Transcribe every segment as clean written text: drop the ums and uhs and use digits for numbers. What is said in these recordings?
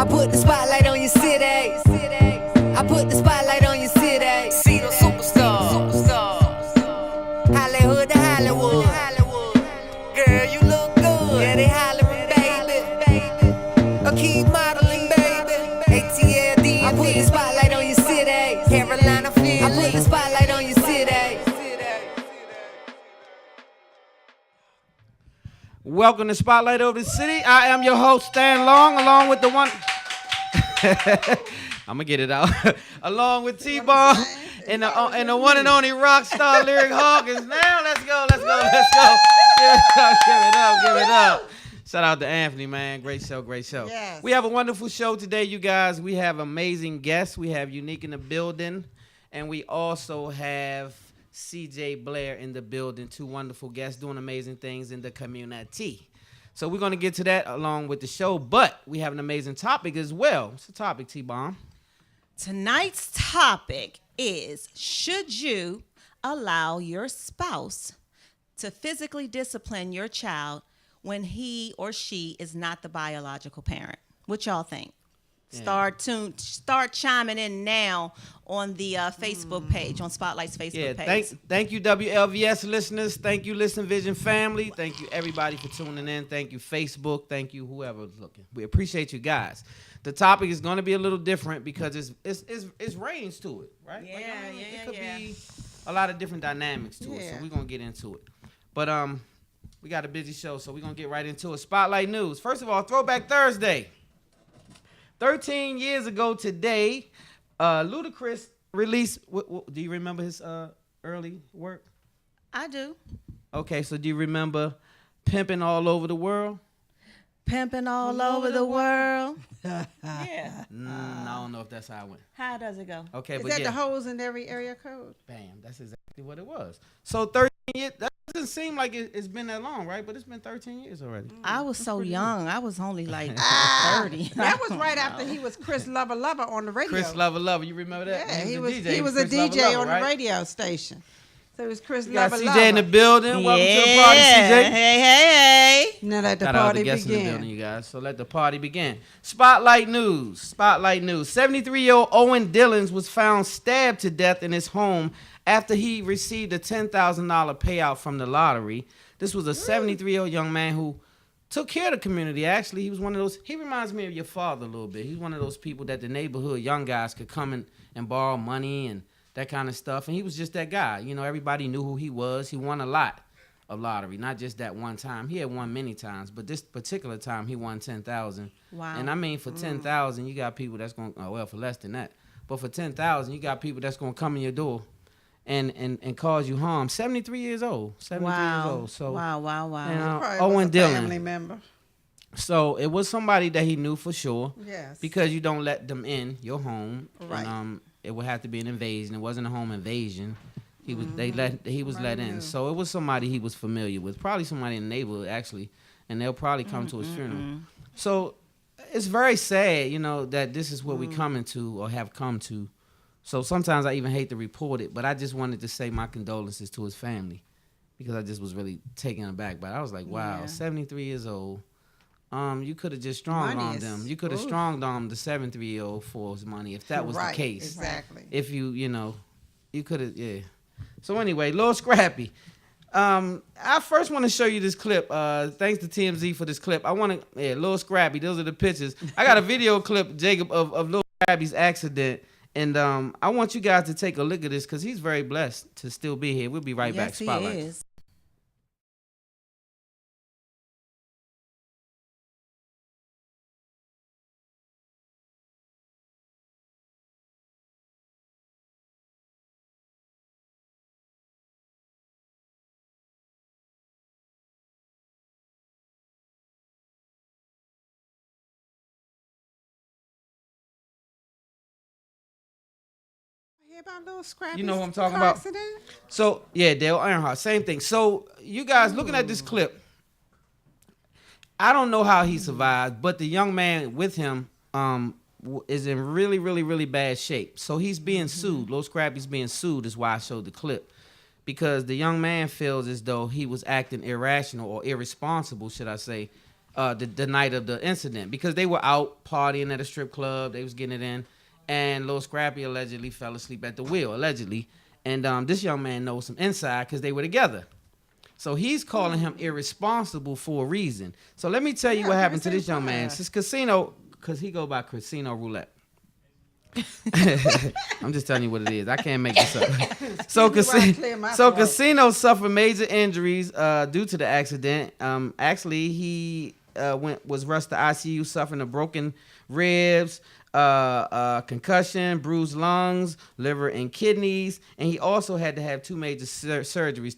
I put the spotlight on your city. I put the spotlight on your city. See the superstars. Hollywood to Hollywood. Girl, you look good. Yeah, they hollering, baby. I keep modeling, baby. ATLD. I put the spotlight on your city. Carolina, Philly. I put the spotlight on your city. Welcome to Spotlight Over the City. I am your host, Stan Long, along with the one... I'm going to get it out. Along with T-Bomb and the one and only rock star, Lyric Hawkins. Now, let's go. Give it up. Shout out to Anthony, man. Great show. Yes. We have a wonderful show today, you guys. We have amazing guests. We have Unique in the building. And we also have CJ Blair in the building. Two wonderful guests doing amazing things in the community. So we're going to get to that along with the show. But we have an amazing topic as well. What's the topic, T-Bomb? Tonight's topic is, should you allow your spouse to physically discipline your child when he or she is not the biological parent? What y'all think? Yeah. Start chiming in now on the Facebook page, on Spotlight's Facebook page. Thank you, WLVS listeners. Thank you, Listen Vision family. Thank you, everybody, for tuning in. Thank you, Facebook. Thank you, whoever's looking. We appreciate you guys. The topic is going to be a little different because it's range to it, right? It could be a lot of different dynamics to it, so we're going to get into it. But we got a busy show, so we're going to get right into it. Spotlight News. First of all, Throwback Thursday. 13 years ago today, Ludacris released... do you remember his early work? I do. Okay, so do you remember Pimpin' All Over the World? Pimpin' all over the world. Yeah. I don't know if that's how it went. How does it go? Okay, Is that the holes in every area code? Bam, that's exactly what it was. So 13 years, that doesn't seem like it's been that long, right? But it's been 13 years already. I was so young. I was only like 30. That was right after he was Chris Lover on the radio. Chris Lover, you remember that? Yeah, he was a DJ on the radio station. So it was Chris Lover. Got CJ in the building. Welcome to the party, CJ. Hey. Now let the party begin. In the building, you guys. So let the party begin. Spotlight News. 73-year-old Owen Dillons was found stabbed to death in his home after he received a $10,000 payout from the lottery. This was a 73-year-old young man who took care of the community, actually. He was one of those... He reminds me of your father a little bit. He's one of those people that the neighborhood young guys could come in and borrow money and that kind of stuff. And he was just that guy. You know, everybody knew who he was. He won a lot of lottery, not just that one time. He had won many times, but this particular time he won $10,000. Wow. And I mean, for $10,000, you got people that's going to, for less than that. But for $10,000, you got people that's going to come in your door and cause you harm. 73 years old. 73 years old. So, wow. Owen Dillon. Family member. So it was somebody that he knew for sure. Yes. Because you don't let them in your home. Right. And, it would have to be an invasion. It wasn't a home invasion. He was let in. So it was somebody he was familiar with. Probably somebody in the neighborhood, actually. And they'll probably come to his funeral. So it's very sad, you know, that this is what we coming to or have come to. So sometimes I even hate to report it, but I just wanted to say my condolences to his family because I just was really taken aback. But I was like, wow, 73 years old. You could have just strong-armed them. You could have strong-armed the 73-year-old for his money if that was the case. Exactly. If you could have, So anyway, Lil Scrappy. I first want to show you this clip. Thanks to TMZ for this clip. Lil Scrappy. Those are the pictures. I got a video clip, Jacob, of Lil Scrappy's accident. And I want you guys to take a look at this because he's very blessed to still be here. We'll be right back. Spotlight. He is. About Lil Scrappy. You know what I'm talking about? Accident? So, Dale Earnhardt, same thing. So, you guys looking at this clip, I don't know how he survived, but the young man with him is in really, really, really bad shape. So, he's being sued. Lil Scrappy's being sued is why I showed the clip. Because the young man feels as though he was acting irrational or irresponsible, should I say, the night of the incident because they were out partying at a strip club. They was getting it in, and Lil Scrappy allegedly fell asleep at the wheel, allegedly. And this young man knows some inside because they were together. So he's calling him irresponsible for a reason. So let me tell you what happened to this young man. This casino, because he go by Casino Roulette. I'm just telling you what it is. I can't make this up. So Casino suffered major injuries due to the accident. Actually, he was rushed to ICU suffering a broken ribs, concussion, bruised lungs, liver and kidneys, and he also had to have two major surgeries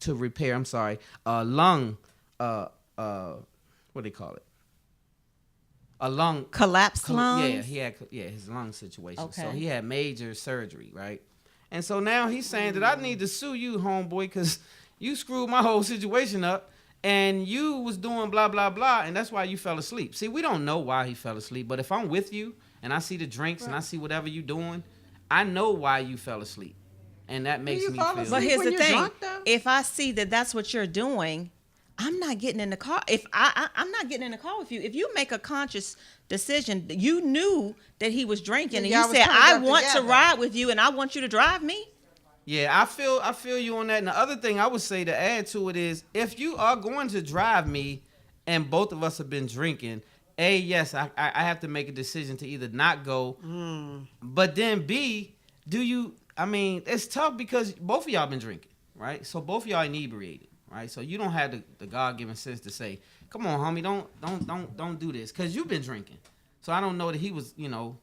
to repair. Lung. What do they call it? A lung collapsed lungs. Yeah, his lung situation. Okay. So he had major surgery, right? And so now he's saying that I need to sue you, homeboy, because you screwed my whole situation up, and you was doing blah blah blah, and that's why you fell asleep. See, we don't know why he fell asleep, but if I'm with you and I see the drinks and I see whatever you doing, I know why you fell asleep, and that makes me feel. But here's the thing: if I see that that's what you're doing, I'm not getting in the car. If I'm not getting in the car with you. If you make a conscious decision, you knew that he was drinking, and you said, "I want to ride with you, and I want you to drive me." Yeah, I feel you on that. And the other thing I would say to add to it is, if you are going to drive me, and both of us have been drinking, yes, I have to make a decision to either not go, but then B, I mean, it's tough because both of y'all been drinking, right? So both of y'all inebriated. Right, so you don't have the God-given sense to say, "Come on, homie, don't do this," because you've been drinking. So I don't know that he was, So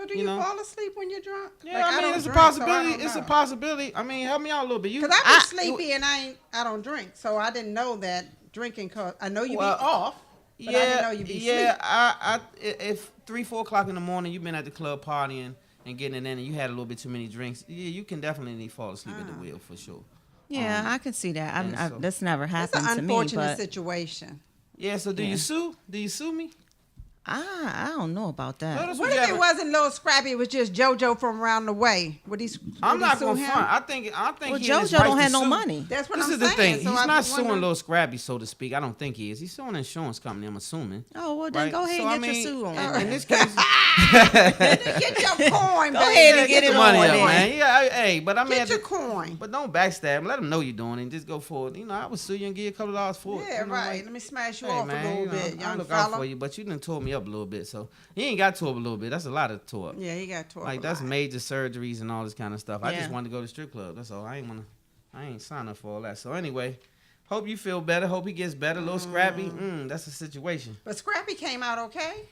do you fall asleep when you're drunk? Yeah, I mean, it's a possibility. It's a possibility. I mean, help me out a little bit. Because I be sleepy and I don't drink, so I didn't know that drinking. I know you be off, but I didn't know you be sleepy. Yeah, if 3-4 o'clock in the morning you've been at the club partying and getting it in, and you had a little bit too many drinks, yeah, you can definitely fall asleep at the wheel for sure. Yeah, I can see that. That's never happened to me. It's an unfortunate situation. Yeah, so do you sue? Do you sue me? I don't know about that. What if it wasn't Lil Scrappy? It was just JoJo from around the way. I'm not gonna front. I think well, he JoJo don't have no money. That's what this I'm is the saying. thing. He's not suing Lil Scrappy, so to speak. I don't think he is. He's suing an insurance company. I'm assuming. Oh well, then go ahead and get your suit on. In this case, get your coin, go ahead and get the it money on, up, man. Yeah, hey, but I mean, get your coin. But don't backstab him. Let him know you're doing it. And just go forward. I would sue you and give you a couple of dollars for it. Yeah, right. Let me smash you off a little bit, young I look fella. out for you, but you done tore me up a little bit, so. He ain't got tore up a little bit. That's a lot of tore up. Yeah, he got tore up. Like that's major surgeries and all this kind of stuff. I just wanted to go to the strip club. That's all. I ain't signed up for all that. So anyway, hope you feel better. Hope he gets better. Little Scrappy, that's a situation. But Scrappy came out okay.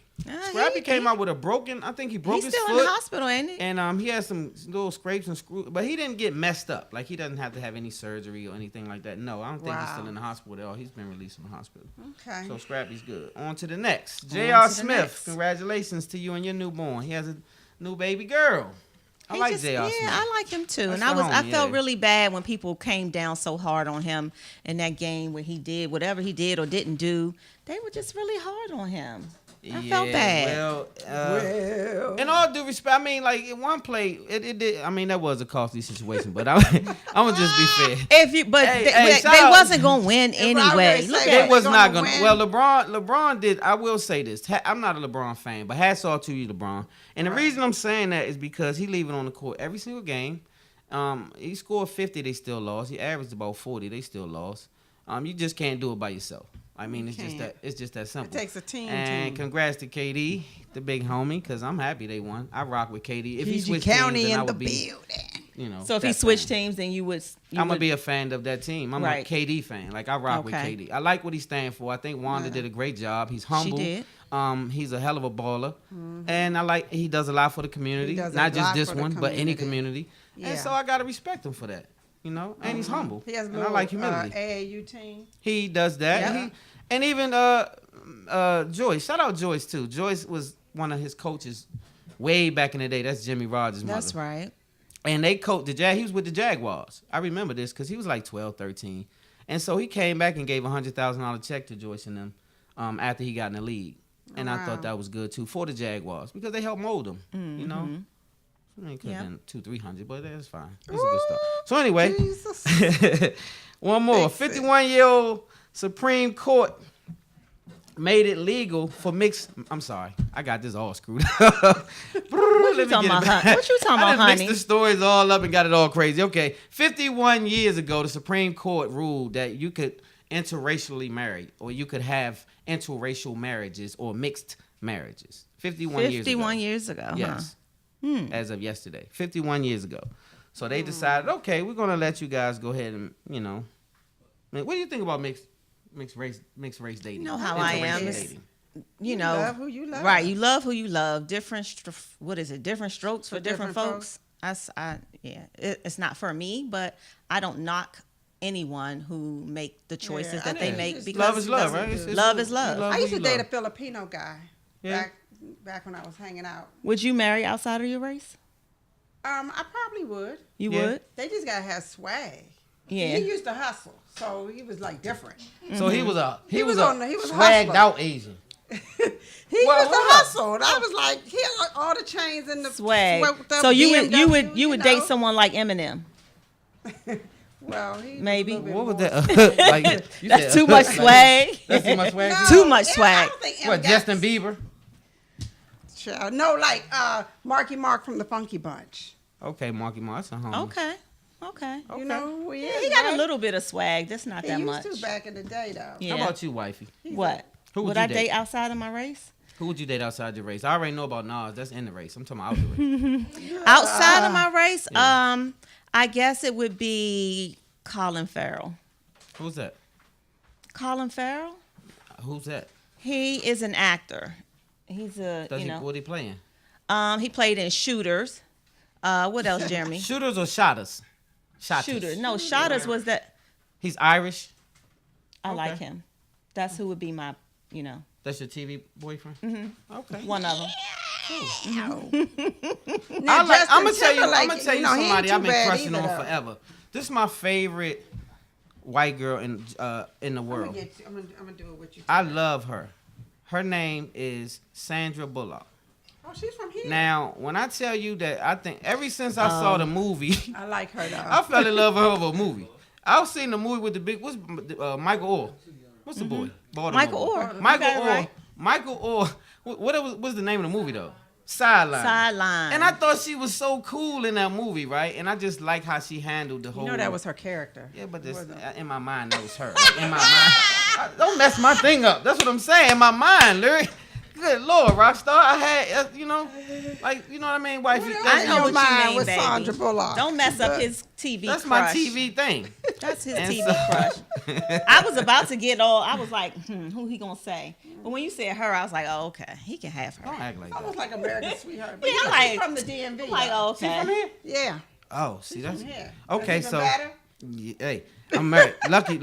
Scrappy came out with a broken. I think he broke his foot. He's still in the hospital, ain't he? And he has some little scrapes and screws, but he didn't get messed up. Like he doesn't have to have any surgery or anything like that. No, I don't think he's still in the hospital at all. He's been released from the hospital. Okay. So Scrappy's good. On to the next. J.R. Smith, congratulations to you and your newborn. He has a new baby girl. I like J.R. Smith. Yeah, I like him too. That's and I felt yeah. really bad when people came down so hard on him in that game when he did whatever he did or didn't do. They were just really hard on him. I felt bad. Well, in all due respect, I mean, like in one play, it did. I mean, that was a costly situation, but I'm gonna just be fair. They wasn't gonna win anyway. It was not gonna. Well, LeBron did. I will say this. I'm not a LeBron fan, but hats off to you, LeBron. And the reason I'm saying that is because he leaving on the court every single game. He scored 50, they still lost. He averaged about 40, they still lost. You just can't do it by yourself. I mean, it's just that simple. It takes a team. And congrats to KD, the big homie, because I'm happy they won. I rock with KD. If he PG switched County teams, then in I the would be, building. So if he switched teams, then you would. I'm gonna be a fan of that team. I'm a KD fan. Like I rock with KD. I like what he stands for. I think Wanda did a great job. He's humble. She did. He's a hell of a baller, and he does a lot for the community. Not just this one, but any community. Yeah. And so I gotta respect him for that. And he's humble. He has a I like humility. AAU team. He does that. Yeah. And even Joyce. Shout out Joyce too. Joyce was one of his coaches way back in the day. That's Jimmy Rogers' mother. That's right. And they coached he was with the Jaguars. I remember this because he was like 12, 13. And so he came back and gave a $100,000 check to Joyce and them after he got in the league. And I thought that was good too for the Jaguars because they helped mold him. I mean, it could have been 200-300, but that's fine. That's a good stuff. So anyway, one more. 51-year-old Supreme Court made it legal for mixed. I'm sorry, I got this all screwed up. What you talking about, I honey? mixed the stories all up and got it all crazy. Okay, 51 years ago, the Supreme Court ruled that you could interracially marry, or you could have interracial marriages or mixed marriages. 51 years ago. 51 years ago. Yes. Huh? As of yesterday, 51 years ago. So they decided, okay, we're gonna let you guys go ahead and what do you think about mixed race dating? You know how I am. Dating? You know, love who you love. Right, you love who you love. Different strokes for different folks. It's not for me, but I don't knock anyone who make the choices that they make, because love is love, right? Love is love. I used to date a Filipino guy back when I was hanging out. Would you marry outside of your race? I probably would. You would? They just gotta have swag. Yeah. He used to hustle, so he was like different. So he was He was swagged hustler. out Asian. He used to hustle. And I was like, he had all the chains and the Swag. swept up So you BMW, would date someone like Eminem? Well, he Maybe. What was that? Like, That's too much swag. That's too much swag. No, Too much I swag. don't think What, Justin Bieber? Child. No, like Marky Mark from the Funky Bunch. Okay, Marky Mark, that's a homie. Okay. You know who he is? He got right? a little bit of swag. That's not He that used much. to back in the day, though. Yeah. How about you, wifey? What? Who would Would you I date? date outside of my race? Who would you date outside your race? I already know about Nas. That's in the race. I'm talking about out the race. Outside of my race, Yeah. I guess it would be Colin Farrell. Who's that? Colin Farrell? Who's that? He is an actor. He's What he playing? he played in Shooters. What else, Jeremy? Shooters or shotters? Shotters. Shooter. No, Shotters was that. He's Irish. I like him. That's who would be my, That's your TV boyfriend? Mm-hmm. Okay. one of them. I'm gonna tell you he somebody ain't I've too been bad crushing either, on though. forever. This is my favorite white girl in the I'm world. gonna do it with you. I love her. Her name is Sandra Bullock. Oh, she's from here. Now, when I tell you that, I think ever since I saw the movie, I like her though. I fell in love with her over a movie. I was seeing the movie with the big, Michael Orr. What's the boy? Baltimore. Michael Orr. Michael You got it Orr. right. Michael Orr. What's the name of the movie though? Sideline. Sideline. And I thought she was so cool in that movie, right? And I just like how she handled the whole. You know that was her character. Yeah, but It wasn't. in my mind, that was her. In my mind, don't mess my thing up. That's what I'm saying. In my mind, Larry. Good Lord, Rockstar. I had, you know what I mean, wifey. What I else know in what your you mind mean, with baby. Sandra Bullock? Don't mess up his TV That's crush. my TV thing. That's his And TV so- crush. I was about to get all. I was like, who he gonna say? But when you said her, I was like, oh, okay, he can have her. Don't act like Almost that. like American Sweetheart. But Yeah, you know, like- she's from the DMV. Like, though. oh, She from okay. here? Yeah. Oh, see, that's Yeah. okay. That's So, even better. yeah, hey, I'm married. lucky,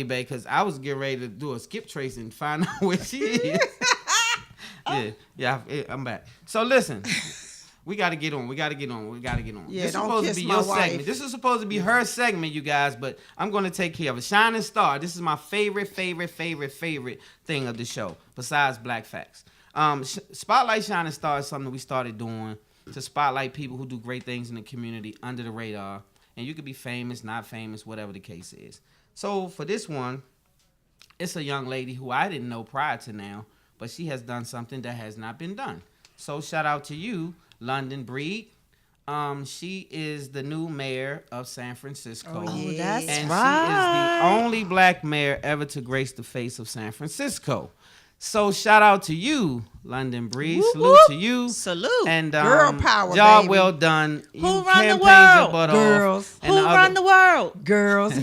babe, because I was getting ready to do a skip trace and find out where she is. Yeah, I'm back. So listen, we got to get on. Yeah, This is don't supposed to kiss be my your wife. segment. This is supposed to be her segment, you guys. But I'm going to take care of it. Shining Star. This is my favorite thing of the show, besides Black Facts. Spotlight Shining Star is something we started doing to spotlight people who do great things in the community under the radar. And you could be famous, not famous, whatever the case is. So for this one, it's a young lady who I didn't know prior to now, but she has done something that has not been done. So shout out to you, London Breed. She is the new mayor of San Francisco. Oh, that's And right. she is the only black mayor ever to grace the face of San Francisco. So shout out to you, London Breed. Whoop, Salute whoop. to you. Salute. And Girl power, job baby. well done. Who You run the campaigned world? your butt off. Girls. And Who the run the world? Girls.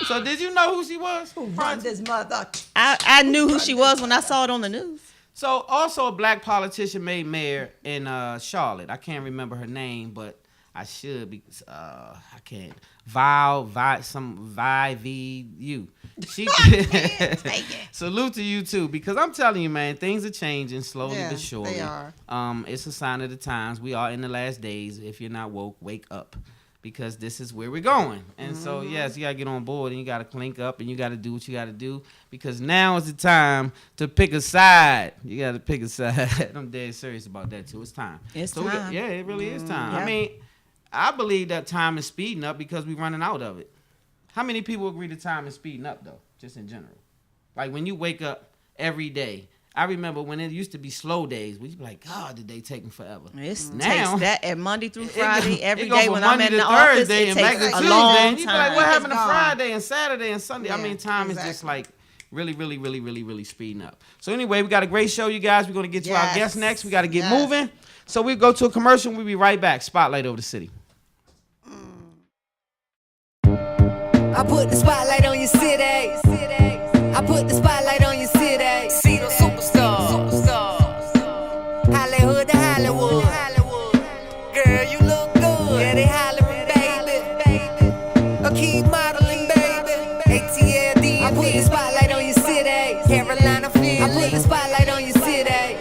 So did you know who she was? Run this mother. I knew who she was when I saw it on the news. So also a black politician made mayor in Charlotte. I can't remember her name, but I should be. I can't. VU. She salute to you too, because I'm telling you, man, things are changing slowly Yeah, but surely. they are. It's a sign of the times. We are in the last days. If you're not woke, wake up. Because this is where we're going. And so, yes, you got to get on board and you got to clink up and you got to do what you got to do. Because now is the time to pick a side. You got to pick a side. I'm dead serious about that, too. It's time. It's So time. yeah, it really is time. Yeah. I mean, I believe that time is speeding up because we're running out of it. How many people agree that time is speeding up, though, just in general? Like when you wake up every day. I remember when it used to be slow days. We'd be like, God, did they take them forever? It Now, takes that at Monday through Friday, every go day from when Monday I'm in to the office, Thursday it and back takes to a Tuesday. long And you'd be like, what time. happened to gone. Friday and Saturday and Sunday? I Yeah, mean, time is just exactly. like really speeding up. So anyway, we got a great show, you guys. We're going to get to our Yes. guests next. We got to get Yes. moving. So we'll go to a commercial and we'll be right back. Spotlight over the city. I put the spotlight on your city. I put the spotlight on your city. See those superstars. Hollywood to Hollywood. Girl, you look good. Yeah, they hollering, baby. I keep modeling, baby. ATLD. I put the spotlight on your city. Carolina, Philly. I put the spotlight on your city.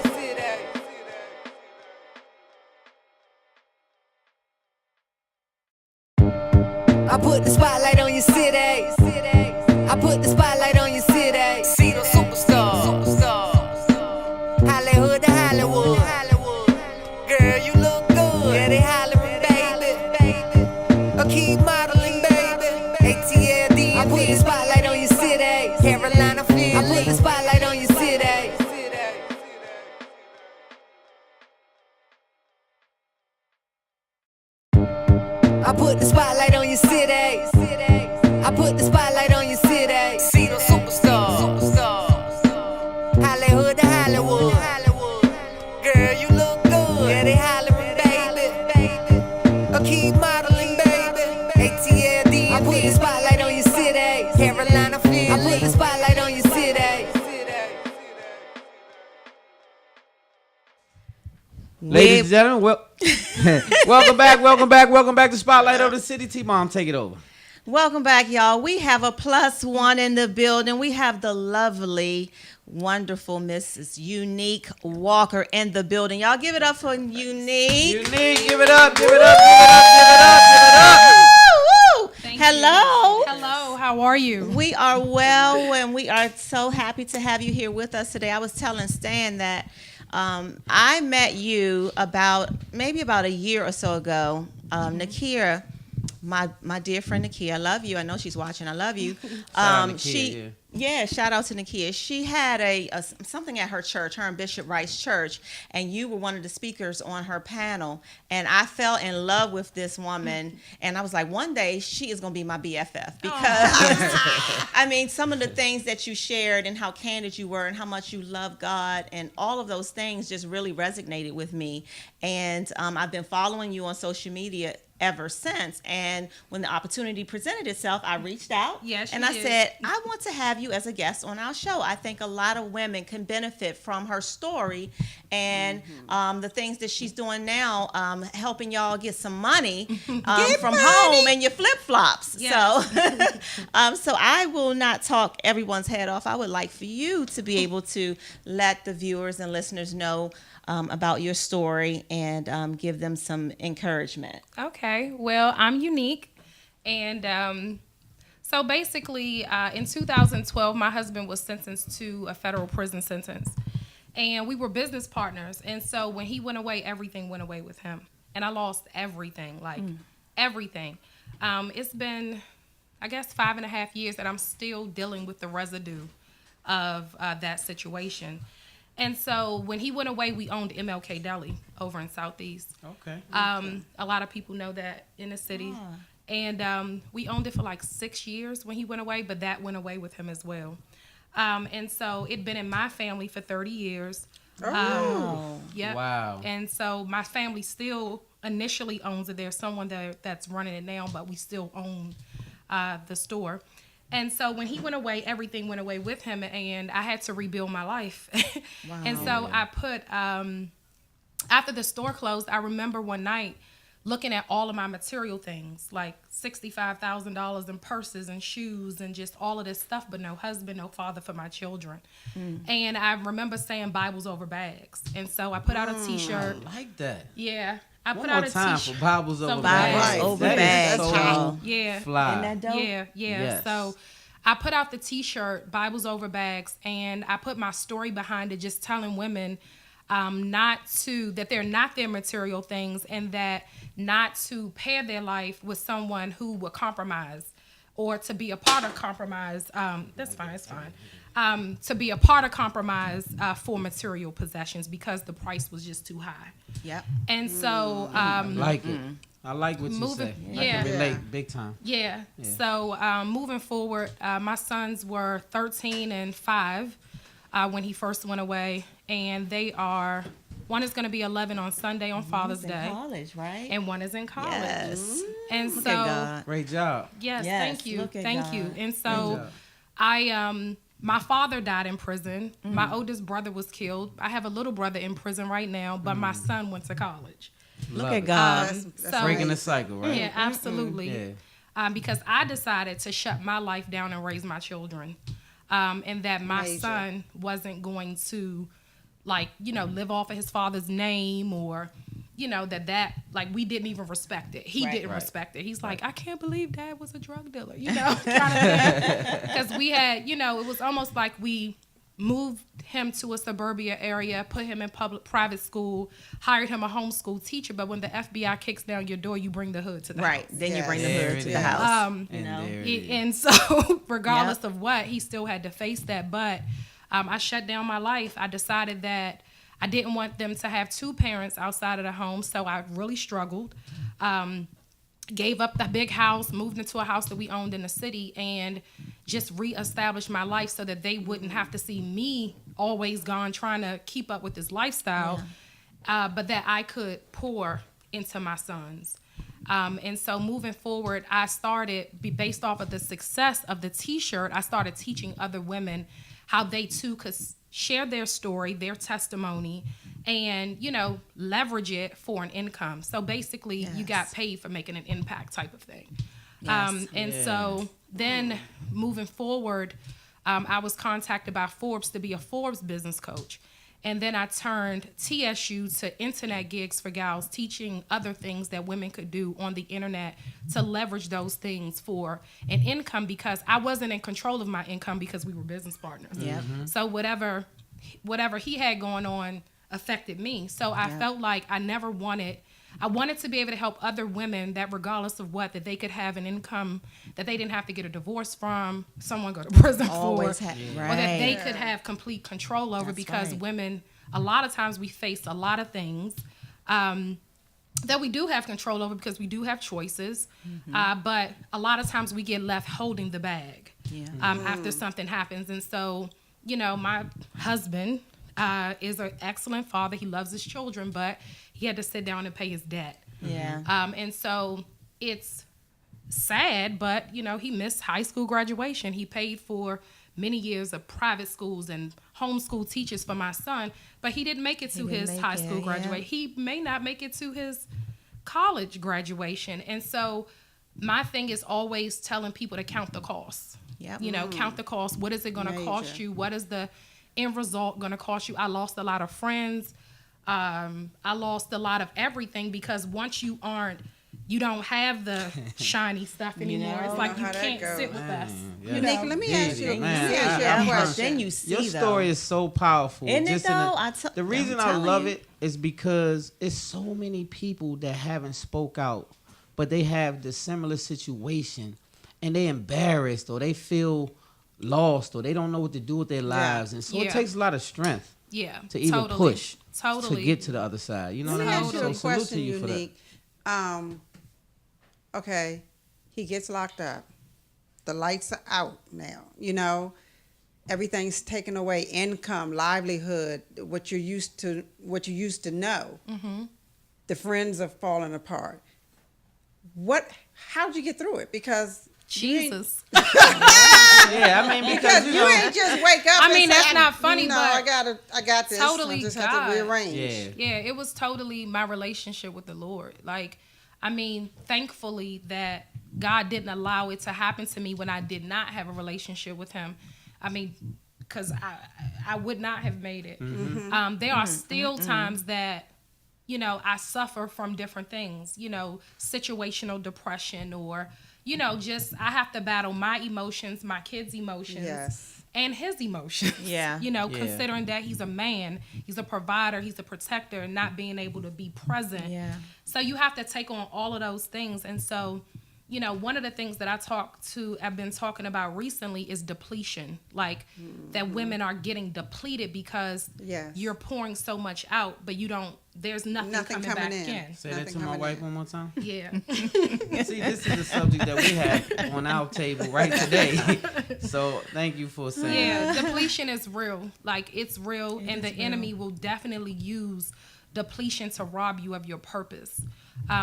I put the spotlight on your city. I put the spotlight on your city. See those superstars. Hollywood to Hollywood. Girl, you look good. Yeah, they hollering, baby. I keep modeling, baby. ATLD. I put the spotlight on your city. Carolina, Philly. I put the spotlight on your city. I put the spotlight on your city. I put the spotlight on your city. See those superstars. Hollywood to Hollywood. Girl, you look good. Yeah, they hollering, baby. I keep modeling, baby. ATLD. I put the spotlight on your city. Carolina, Philly. I put the spotlight on your city. Ladies and gentlemen, welcome back to Spotlight over the City. T-Mom, take it over. Welcome back, y'all. We have a +1 in the building. We have the lovely, wonderful Mrs. Unique Walker in the building. Y'all give it up for Unique. Unique, give it up, give it up, give it up, give it up, give it up. Woo! Thank Hello. you. Hello, how are you? We are well, and we are so happy to have you here with us today. I was telling Stan that I met you maybe about a year or so ago. Nakia, my dear friend Nakia, I love you. I know she's watching. I love you. Shout out Nakia, Yeah, shout out to Nakia. She had something at her church, her and Bishop Wright's church, and you were one of the speakers on her panel. And I fell in love with this woman, and I was like, one day she is going to be my BFF because, I mean, some of the things that you shared and how candid you were and how much you love God and all of those things just really resonated with me. And I've been following you on social media ever since. And when the opportunity presented itself, I reached out. Yes, and you I did. said, I want to have you as a guest on our show. I think a lot of women can benefit from her story and the things that she's doing now, helping y'all get some money from home and your flip-flops. Yes. So I will not talk everyone's head off. I would like for you to be able to let the viewers and listeners know about your story and give them some encouragement. Okay, well, I'm Unique. And so basically, in 2012, my husband was sentenced to a federal prison sentence. And we were business partners. And so when he went away, everything went away with him. And I lost everything, everything. It's been, I guess, 5.5 years that I'm still dealing with the residue of that situation. And so when he went away, we owned MLK Deli over in Southeast. Okay. A lot of people know that in the city. And we owned it for like 6 years when he went away, but that went away with him as well. And so it'd been in my family for 30 years. Yep. Wow. And so my family still initially owns it. There's someone that's running it now, but we still own the store. And so when he went away, everything went away with him, and I had to rebuild my life. Wow. And so I put, after the store closed, I remember one night looking at all of my material things, like $65,000 in purses and shoes and just all of this stuff, but no husband, no father for my children. And I remember saying Bibles over bags. And so I put out a T-shirt. I like that. Yeah. I One put more out a time T-shirt. for Bibles over Bibles bags. over That is bags, so y'all. Yeah. fly. Isn't that dope? Yeah. Yes. So I put out the T-shirt, Bibles over bags, and I put my story behind it, just telling women that they're not their material things, and that not to pair their life with someone who will compromise or to be a part of compromise. That's fine. It's fine. to be a part of compromise for material possessions because the price was just too high. Yep. And so I like it. I like what you say. I yeah. can relate big time. Yeah. So moving forward, my sons were 13 and 5 when he first went away, and they are. One is going to be 11 on Sunday on Father's Day. In college, right? And one is in college. Yes. And Look so, at God. Great job. yes, Yes, thank you, look at thank you. God. And so, my father died in prison. My oldest brother was killed. I have a little brother in prison right now, but my son went to college. Look at God. So, Breaking the cycle, right? yeah, absolutely. Yeah. Because I decided to shut my life down and raise my children, and that my son wasn't going to, live off of his father's name, or, that we didn't even respect it. He didn't respect it. He's like, I can't believe Dad was a drug dealer, because we had, it was almost like we moved him to a suburbia area, put him in private school, hired him a homeschool teacher. But when the FBI kicks down your door, you bring the hood to the house. Then you bring the hood to the house. And so regardless of what, he still had to face that. But I shut down my life. I decided that I didn't want them to have two parents outside of the home. So I really struggled. Gave up the big house, moved into a house that we owned in the city, and just reestablished my life so that they wouldn't have to see me always gone trying to keep up with this lifestyle, but that I could pour into my sons. And so moving forward, I started, based off of the success of the T-shirt, I started teaching other women how they too could share their story, their testimony, and, leverage it for an income. So basically, you got paid for making an impact type of thing. So then moving forward, I was contacted by Forbes to be a Forbes business coach. And then I turned TSU to internet gigs for gals, teaching other things that women could do on the internet to leverage those things for an income, because I wasn't in control of my income because we were business partners. So whatever he had going on affected me. So I felt like I wanted to be able to help other women that regardless of what, that they could have an income that they didn't have to get a divorce from, someone go to prison for, or that they could have complete control over. Because women, a lot of times we face a lot of things that we do have control over because we do have choices. But a lot of times we get left holding the bag after something happens. And so, my husband is an excellent father. He loves his children, but he had to sit down and pay his debt. And so it's sad, but, he missed high school graduation. He paid for many years of private schools and homeschool teachers for my son, but he didn't make it to his high school graduation. He may not make it to his college graduation. And so my thing is always telling people to count the costs. Count the cost. What is it going to cost you? What is the end result going to cost you? I lost a lot of friends. I lost a lot of everything, because once you don't have the shiny stuff anymore. It's like you can't sit with us. Nick, let me ask you a question. Then you see, your story is so powerful. Isn't it though? The reason I love it is because it's so many people that haven't spoke out, but they have the similar situation, and they embarrassed, or they feel lost, or they don't know what to do with their lives. And so it takes a lot of strength to even push to get to the other side. You know what I mean? So salute to you for that. Okay, he gets locked up. The lights are out now. Everything's taken away. Income, livelihood, what you used to know. The friends are falling apart. How'd you get through it? Because Jesus. Because you ain't just wake up. I mean, that's not funny, but I got this. Totally, I just have to rearrange. It was totally my relationship with the Lord. Thankfully that God didn't allow it to happen to me when I did not have a relationship with Him. Because I would not have made it. There are still times that, I suffer from different things, situational depression, or, I have to battle my emotions, my kids' emotions, and his emotions. Considering that he's a man, he's a provider, he's a protector, and not being able to be present. So you have to take on all of those things. And so, one of the things that I've been talking about recently is depletion. Like that women are getting depleted because Yes. you're pouring so much out, but there's nothing coming back in. Say that Nothing to my coming wife in. one more time. Yeah. See, this is a subject that we have on our table right today. So thank you for saying Yeah, that. depletion is real. Like it's real, and the enemy will definitely use depletion to rob you of your purpose.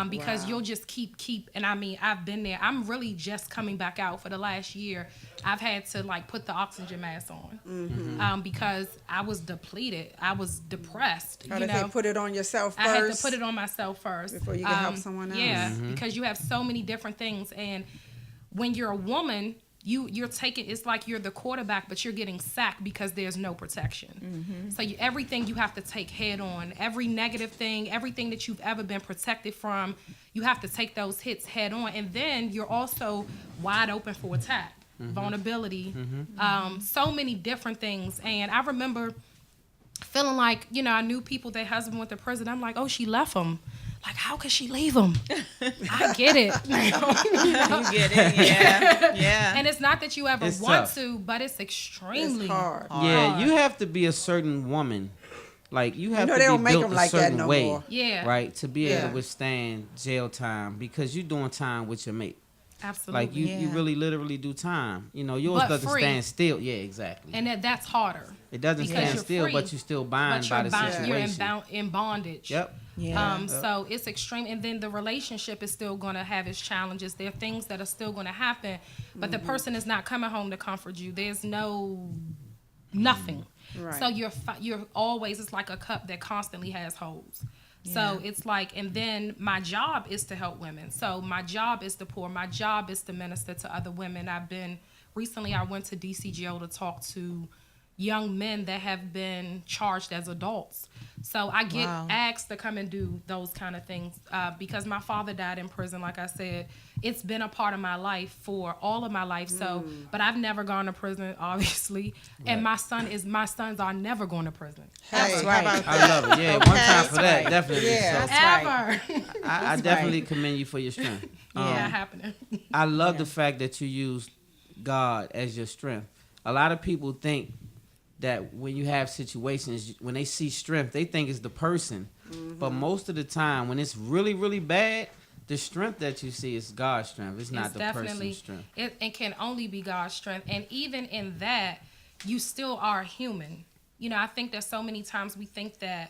Because Wow. you'll just keep, and I mean, I've been there. I'm really just coming back out for the last year. I've had to like put the oxygen mask on because I was depleted. I was depressed. How they say, put it on yourself first. I had to put it on myself first Before you can help someone else. Yeah, because you have so many different things, and when you're a woman, you're taking, it's like you're the quarterback, but you're getting sacked because there's no protection. So everything you have to take head on, every negative thing, everything that you've ever been protected from, you have to take those hits head on, and then you're also wide open for attack, vulnerability, so many different things. And I remember feeling like, I knew people, their husband went to prison. I'm like, oh, she left him. Like, how could she leave him? I get it. You get it, yeah. And it's not that you ever It's want tough. to, but it's extremely It's hard. Yeah, you have to be a certain woman. Like you have know to they be don't make built them a like that certain no way, more. Yeah. right, to be able Yeah. to withstand jail time because you're doing time with your mate. Absolutely. Like you really literally do time. Yours But doesn't free. stand still. Yeah, exactly. And that's harder. It doesn't because stand you're still, free, but you're still bound but by you're the you're situation. in bondage. Yep. Yeah. So it's extreme, and then the relationship is still going to have its challenges. There are things that are still going to happen, but the person is not coming home to comfort you. There's nothing. Right. So you're always, it's like a cup that constantly has holes. So it's like, and then my job is to help women. So my job is to pour. My job is to minister to other women. Recently I went to DCGO to talk to young men that have been charged as adults. So I get asked to come and do those kind of things because my father died in prison. Like I said, it's been a part of my life for all of my life. So, but I've never gone to prison, obviously. And my sons are never going to prison. Hey, That's how right. about I that? love it. Yeah, one time for that, right. definitely. Yeah. So That's Ever. I definitely commend you for your strength. Yeah, happening. I love the fact that you use God as your strength. A lot of people think that when you have situations, when they see strength, they think it's the person. But most of the time, when it's really, really bad, the strength that you see is God's strength. It's not It's the definitely, person's strength. it can only be God's strength. And even in that, you still are human. I think that so many times we think that,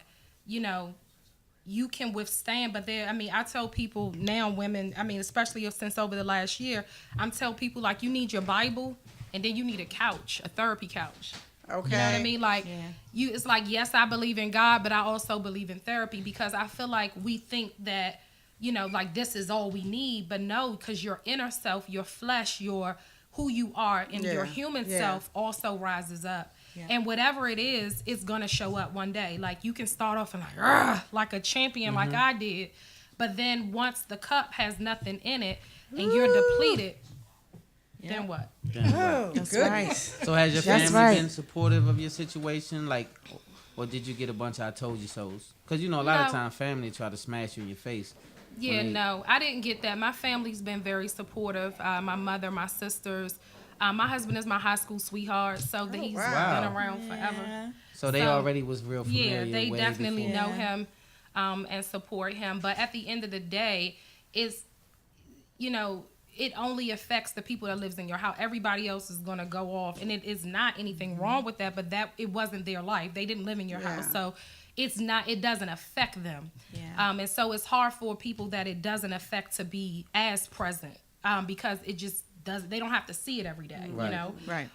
you can withstand, but I tell people now, women, especially since over the last year, I'm telling people like you need your Bible and then you need a couch, a therapy couch. Okay. You know what I mean? Like it's like, yes, I believe in God, but I also believe in therapy because I feel like we think that, like this is all we need, but no, because your inner self, your flesh, who you are and your human self also rises up. Yeah. And whatever it is, it's going to show up one day. Like you can start off and like a champion like I did. But then once the cup has nothing in it and you're depleted, then what? Oh, That's goodness. right. So has your That's family right. been supportive of your situation? Like, or did you get a bunch of I told you so's? Because, a lot of times family try to smash you in your face. Yeah, no, I didn't get that. My family's been very supportive. My mother, my sisters. My husband is my high school sweetheart, so he's been around forever. So they already was real familiar. Yeah, they way definitely before. know him and support him. But at the end of the day, it's, it only affects the people that lives in your house. Everybody else is going to go off. And it is not anything wrong with that, but that it wasn't their life. They didn't live in your house. So it doesn't affect them. Yeah. And so it's hard for people that it doesn't affect to be as present because it just they don't have to see it every day, Right. Right.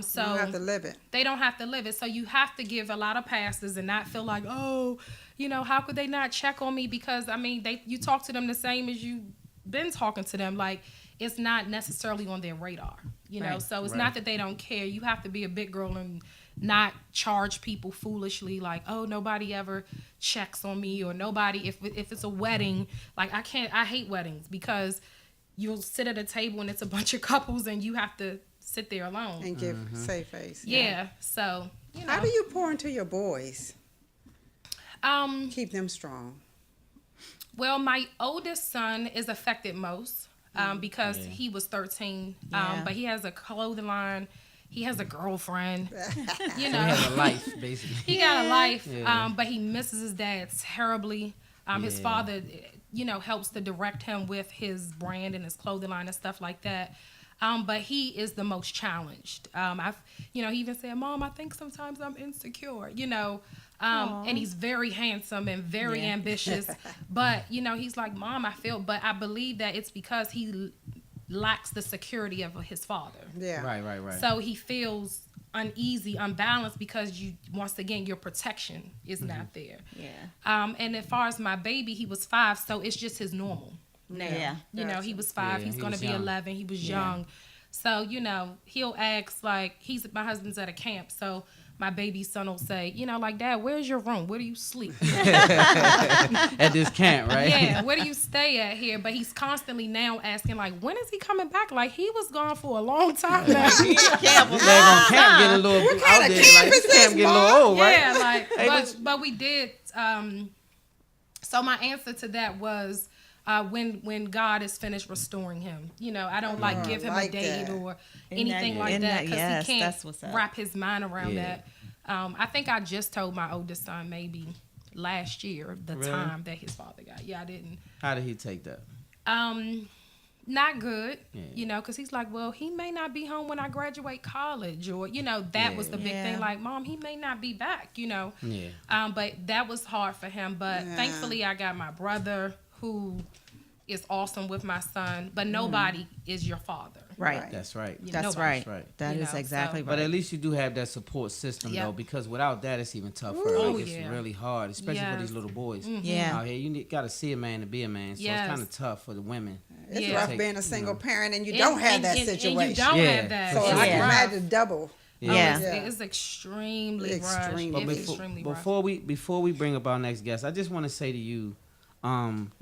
So You don't have to live it. they don't have to live it. So you have to give a lot of passes and not feel like, oh, how could they not check on me? Because you talk to them the same as you've been talking to them. Like it's not necessarily on their radar, Right. So it's not that they don't care. You have to be a big girl and not charge people foolishly like, oh, nobody ever checks on me or nobody, if it's a wedding, like I hate weddings because you'll sit at a table and it's a bunch of couples and you have to sit there alone. And give safe face. Yeah. So, How do you pour into your boys? Keep them strong. Well, my oldest son is affected most. because he was 13. But he has a clothing line. He has a girlfriend. You know, He has a life, basically. he got a life. Yeah. But he misses his dad terribly. His father, helps to direct him with his brand and his clothing line and stuff like that. But he is the most challenged. He even said, "Mom, I think sometimes I'm insecure." And he's very handsome and very ambitious. But he's like, "Mom, but I believe that it's because he lacks the security of his father." Yeah. Right. So he feels uneasy, unbalanced because once again, your protection is not there. Yeah. And as far as my baby, he was 5, so it's just his normal. Yeah. He was 5. Yeah, he's he going to was be young. 11. He was young. So, he'll ask, like, my husband's at a camp. So my baby's son will say, like, "Dad, where's your room? Where do you sleep?" At this camp, right? Yeah, where do you stay at here? But he's constantly now asking, like, when is he coming back? Like, he was gone for a long time now. They're gonna camp get a little out there. Like, this camp get a little old, right? Yeah, like, Hey, but we did. So my answer to that was, when God is finished restoring him. I don't give him like a date that. or anything like that because yes, he that's can't what's up. wrap his mind around that. I think I just told my oldest son maybe last year the Really? time that his father got. Yeah, I didn't. How did he take that? Not good, Yeah. because he's like, well, he may not be home when I graduate college, or that was the big Yeah. thing. Like, Mom, he may not be back, Yeah. But that was hard for him. But thankfully, I got my brother who is awesome with my son. But nobody is your father. Right. That's right. That's Nobody. right. That's right. That is exactly so- right. But at least you do have that support system, Yep. though, because without that, it's even tougher. Oh, Like, it's yeah. really hard, especially for Yes. these little boys. Yeah. Out here, you got to see a man to be a man, so Yes. it's kind of tough for the women. It's Yeah. rough Take- being a single you know. parent and you don't have that situation. And you don't Yeah, have that. so for I sure. can rough. imagine double. Yeah. It's extremely Extremely. rough. But It's extremely rough. before we bring up our next guest, I just want to say to you,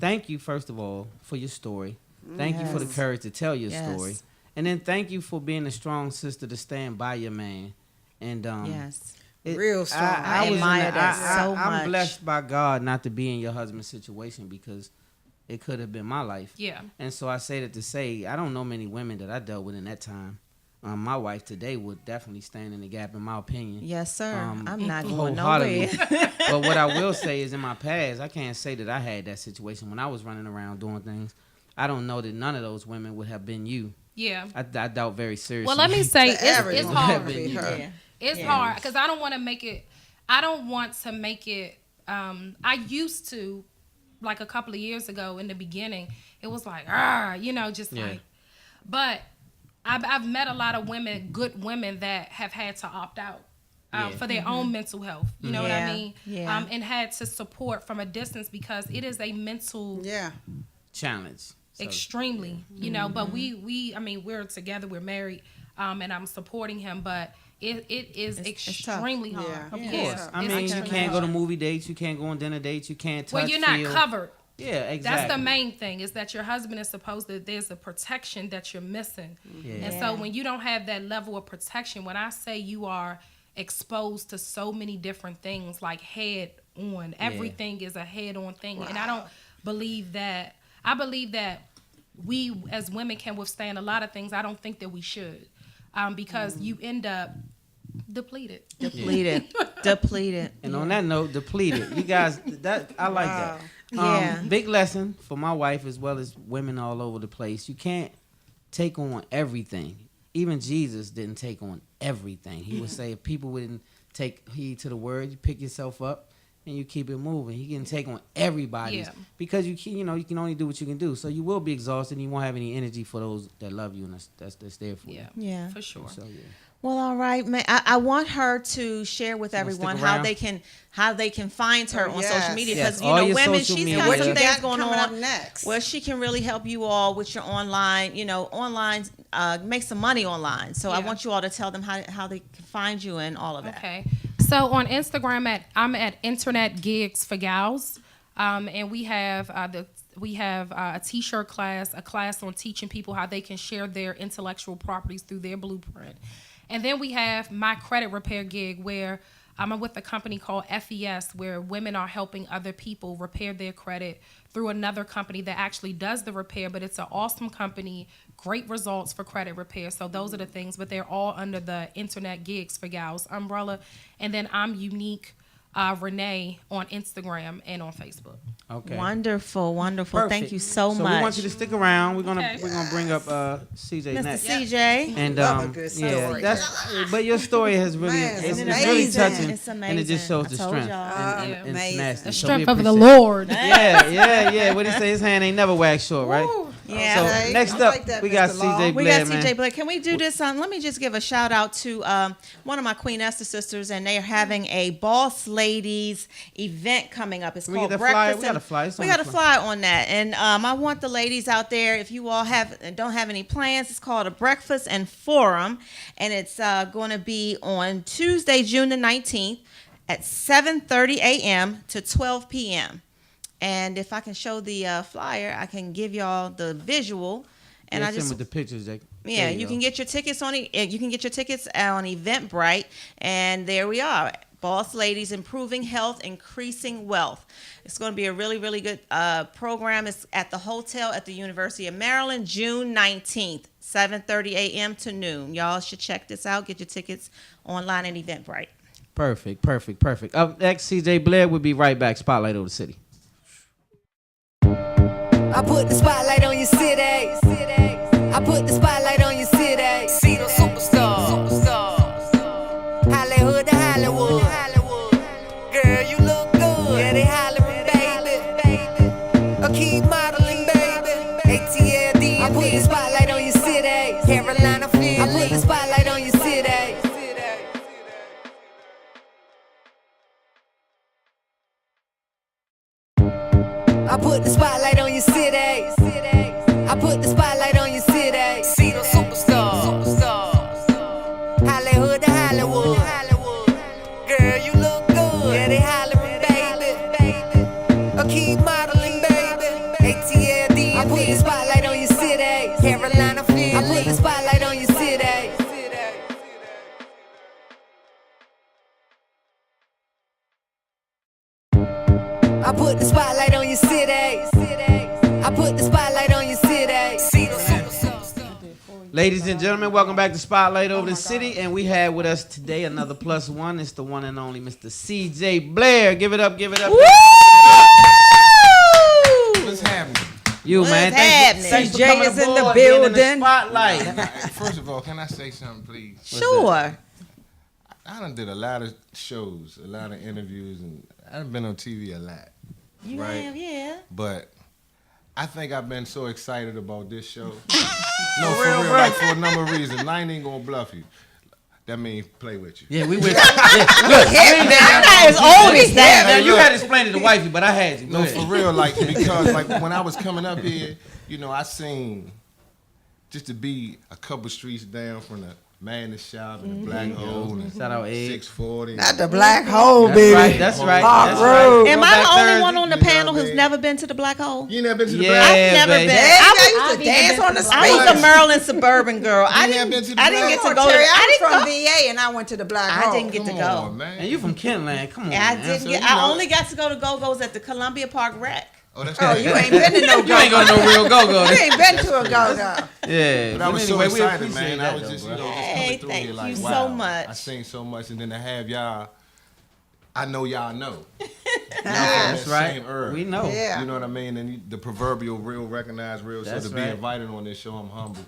thank you first of all for your story. Thank you for the Yes. courage to tell your Yes. story, and then thank you for being a strong sister to stand by your man. And Yes. Real strong. I was admire in that so I'm much. blessed by God not to be in your husband's situation because it could have been my life. Yeah. And so I say that to say I don't know many women that I dealt with in that time. My wife today would definitely stand in the gap, in my opinion. Yes, sir. Um, I'm not going wholeheartedly. nowhere. But what I will say is in my past, I can't say that I had that situation when I was running around doing things. I don't know that none of those women would have been you. Yeah. I doubt very seriously. Well, let me say The average it's would hard. be her. Yeah. It's hard because I don't want to make it. I don't want to make it. I used to, like a couple of years ago in the beginning, it was like, just Yeah. like. But I've met a lot of women, good women that have had to opt out. Yeah. For their own mental health, you know what I Yeah. mean? Yeah. And had to support from a distance because it is a mental Yeah. challenge. So, extremely, but we're together, we're married, and I'm supporting him, but it is It's extremely tough. hard. of Yeah. course. I It's mean, you extremely can't go to hard. movie dates. You can't go on dinner dates. You can't touch. Well, you're not feel. covered. Yeah, exactly. That's the main thing is that your husband is supposed to, there's a protection that you're missing. Yeah. And so when you don't have that level of protection, when I say you are exposed to so many different things like head on, everything is a head on thing. And I don't believe that, I believe that we as women can withstand a lot of things. I don't think that we should because you end up depleted. Depleted. And on that note, depleted. You guys, that I like that. Yeah. Big lesson for my wife as well as women all over the place. You can't take on everything. Even Jesus didn't take on everything. He would say if people wouldn't take heed to the word, you pick yourself up and you keep it moving. He can take on everybody's because you can only do what you can do. So you will be exhausted and you won't have any energy for those that love you and that's there for you. Yeah. For sure. So yeah. Well, all right, man. I want her to share with wanna everyone stick how around? they can find her Oh, on yes. social media Yes, because all your women, social she's media. got What some you things got going coming on up next? where she can really help you all with your online. Make some money online. So I Yeah. want you all to tell them how they can find you and all of that. Okay. So on Instagram I'm at Internet Gigs for Gals, and we have a t-shirt class, a class on teaching people how they can share their intellectual properties through their blueprint, and then we have my credit repair gig where I'm with a company called FES, where women are helping other people repair their credit through another company that actually does the repair, but it's an awesome company, great results for credit repair. So those are the things, but they're all under the Internet Gigs for Gals umbrella. And then I'm Unique Renee on Instagram and on Facebook. Okay. Wonderful, wonderful. Perfect. Thank you so much. So we want you to stick around. We're gonna Okay. we're gonna bring up CJ Mr. next. CJ. And Love a good story. but your story has really Man, it's it's really amazing. touching, It's and it just amazing. shows I the told strength y'all. and Amazing. tenacity. The So strength we of the appreciate it. Lord. Yeah. What did he say? His hand ain't never waxed short, right? Yeah. So Okay. next I up, like that, we got Mr. Law. CJ We Blair, got man. CJ Blair. Can we do this? Let me just give a shout out to one of my Queen Esther sisters, and they're having a Boss Ladies event coming up. It's Can we called get that flyer? Breakfast. We got a flyer. It's We on got the a flyer. flyer on that, and I want the ladies out there. If you all don't have any plans, it's called a Breakfast and Forum, and it's going to be on Tuesday, June the 19th, at 7:30 a.m. to 12 p.m. And if I can show the flyer, I can give y'all the visual. And I Hit him just with the pictures, Jake. yeah, There you go. can get your tickets on Eventbrite, and there we are. Boss Ladies, improving health, increasing wealth. It's going to be a really, really good program. It's at the hotel at the University of Maryland, June 19th, 7:30 a.m. to noon. Y'all should check this out. Get your tickets online at Eventbrite. Perfect. Up next, CJ Blair. We'll be right back. Spotlight over the city. I put the spotlight on your city. I put the spotlight on your city. See the superstars. Hollywood to Hollywood. Girl, you look good. Yeah, they hollering, baby. I keep modeling, baby. ATLD. I put the spotlight on your city. Carolina, Philly. I put the spotlight on your city. I put the spotlight on your city. I put the spotlight on your city. See the superstars. Hollywood to Hollywood. Girl, you look good. Yeah, they hollering, baby. I keep modeling, baby. ATLD. I put the spotlight on your city. Carolina, Philly. I put the spotlight on your city. I put the spotlight on your city. I put the spotlight on your city. See the superstars. Ladies and gentlemen, welcome back to Spotlight Over the City. And we have with us today another plus one. It's the one and only Mr. CJ Blair. Give it up. What's happening? You, man. Thanks for CJ coming is in the aboard, being in the building. spotlight. First of all, can I say something, please? Sure. I done did a lot of shows, a lot of interviews, and I've been on TV a lot. You Right. have, yeah. But I think I've been so excited about this show. No, for real, like for a number of reasons. And I ain't even gonna bluff you. That means play with you. Yeah, we with yeah, look, I'm not as old as that. now, you had to explain it to wifey, but I had to. Go No, ahead. for real, like because like when I was coming up here, I seen just to be a couple streets down from the Madness Shop and the Black Hole and Shout out Ed. 640. Not the black hole, That's baby. right. That's right. Park That's Road. right. Am I the Throwback only Thursday. one on the You know panel what I who's mean? never been to the Black Hole? You never been to the Yeah, Black Hole? I've never baby. been. Hey, I I used to dance on the was a street. Maryland suburban girl. I You didn't. never been to the I didn't Black get to Hole? go. Terry, I I'm didn't from go. VA and I went to the black I hole. didn't get to Come go. on, man. And you from Kentland. Come on, I man. didn't So, get. you I know, only got to go to Go-Go's at the Columbia Park Rec. Oh, that's Oh, you ain't been to no You ain't got no real go-go. You ain't been to a go-go. Yeah. But I was so anyway, we excited, appreciate man. that, I was though, just, bro. just Hey, coming through thank here like, you wow. so much. I seen so much, and then to have y'all, I know y'all know. That's right. Same era. We know. Yeah. You know what I mean? And the proverbial real, recognized real. That's so to be right. invited on this show, I'm humble.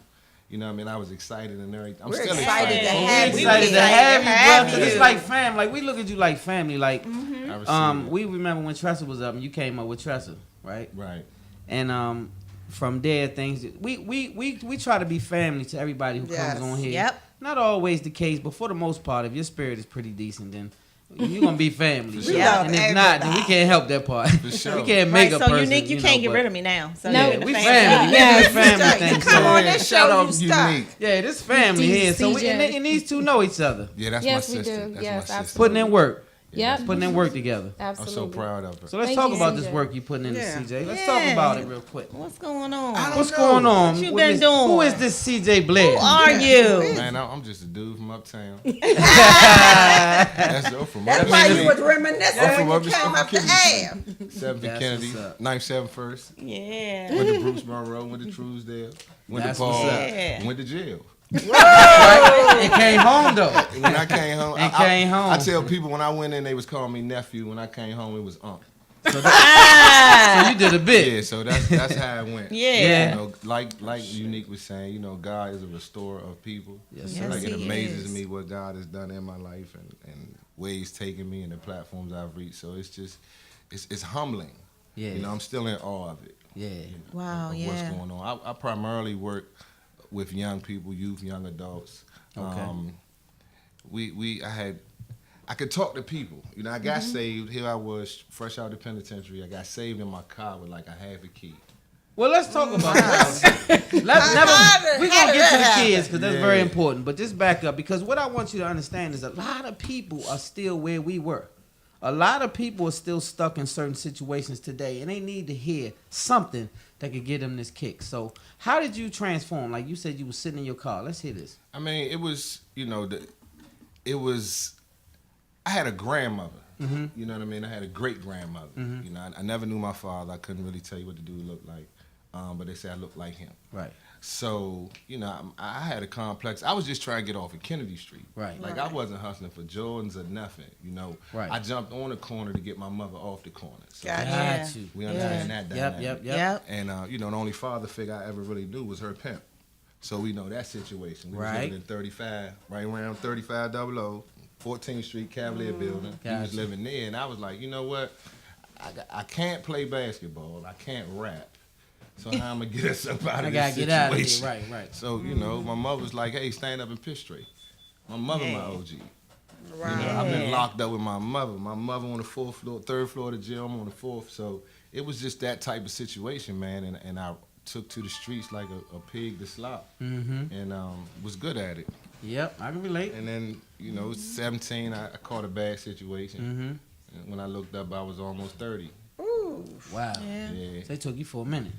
You know what I mean? I was excited and everything. I'm We're still excited excited. to We have you. excited to excited have to you, have brother. you. It's like family. Like we look at you like family. Like I received it. we remember when Tressa was up and you came up with Tressa, right? Right. And from there things we try to be family to everybody who Yes. comes on here. Yep. Not always the case, but for the most part, if your spirit is pretty decent, then you're gonna be family. For sure. We love And if not, then we can't help that part. sure. We can't Right. make a So person. Unique, you know, can't get but- rid of me now. So No, you're Yeah, in the we family. family. Yes. We do family You thing. come on So, this Shout show, out you stuck. Unique. yeah, this family here. So CJ. and these two know each other. Yeah, that's Yes, my we sister. do. That's Yes, my sister. absolutely. Putting in work. Yep. Putting in work together. I'm Absolutely. so proud of her. So let's Thank talk you, about this CJ. work you putting in, Yeah. CJ. Let's Yeah. talk about it real quick. What's going on? What's going on? What you with been Miss- doing? Who is this CJ Blair? Who are you? Man, I'm just a dude from uptown. That's from That's up why the you was street. reminiscing I'm from when up you the came street. up the Ave. 7th That's Kennedy, what's up. 9th, 7th, 1st. Yeah. Went to Bruce Monroe, went to Truesdale, went That's to Paul, what's up. Yeah. went to jail. It came home though. When I came home, And came home. I tell people when I went in, they was calling me nephew. When I came home, it was unc. So you did a bit. Yeah, so that's how it went. Yeah. You know, like Unique was saying, you know, God is a restorer of people. Yes, sir. Like it Yes, he amazes is. me what God has done in my life and where He's taken me and the platforms I've reached. So it's just, it's humbling. Yeah. You know, I'm still in awe of it. Yeah. Wow, Of yeah. what's going on. I primarily work with young people, youth, young adults. Okay. I could talk to people. You know, I got Mm-hmm. saved. Here I was, fresh out of the penitentiary. I got saved in my car with like a half a key. Well, let's talk about that. We're going to get to the kids because that's very Yeah. important. But just back up because what I want you to understand is a lot of people are still where we were. A lot of people are still stuck in certain situations today, and they need to hear something that could give them this kick. So how did you transform? Like you said you were sitting in your car. Let's hear this. I mean, it was, you know, I had a grandmother. Mm-hmm. You know what I mean? I had a great grandmother. You know, I never knew my father. I couldn't really tell you what the dude looked like. But they said I looked like him. Right. So, you know, I had a complex. I was just trying to get off of Kennedy Street. Right. Like, I wasn't hustling for Jordans or nothing, you know. Right. I jumped on the corner to get my mother off the corner. So Gotcha. Yeah. Got you. we understand that dynamic. Yep. Yep. And, you know, the only father figure I ever really knew was her pimp. So we know that situation. We was Right. living in 35, right around 3500, 14th Street, Cavalier Building. He was Gotcha. living there. And I was like, you know what? I can't play basketball. I can't rap. So how I'm going to get us up out I of got this to get out of here. situation? Right. So, you know, my mother was like, hey, stand up and piss straight. My mother, my OG. Right. You know, I've been locked up with my mother. My mother on the 4th floor, 3rd floor of the jail. I'm on the 4th. So it was just that type of situation, man. And I took to the streets like a pig to slop. Mm-hmm. And was good at it. Yep. I can relate. And then, you know, 17, I caught a bad situation. Mm-hmm. And when I looked up, I was almost 30. Ooh. Wow. Yeah. Yeah. They took you for a minute.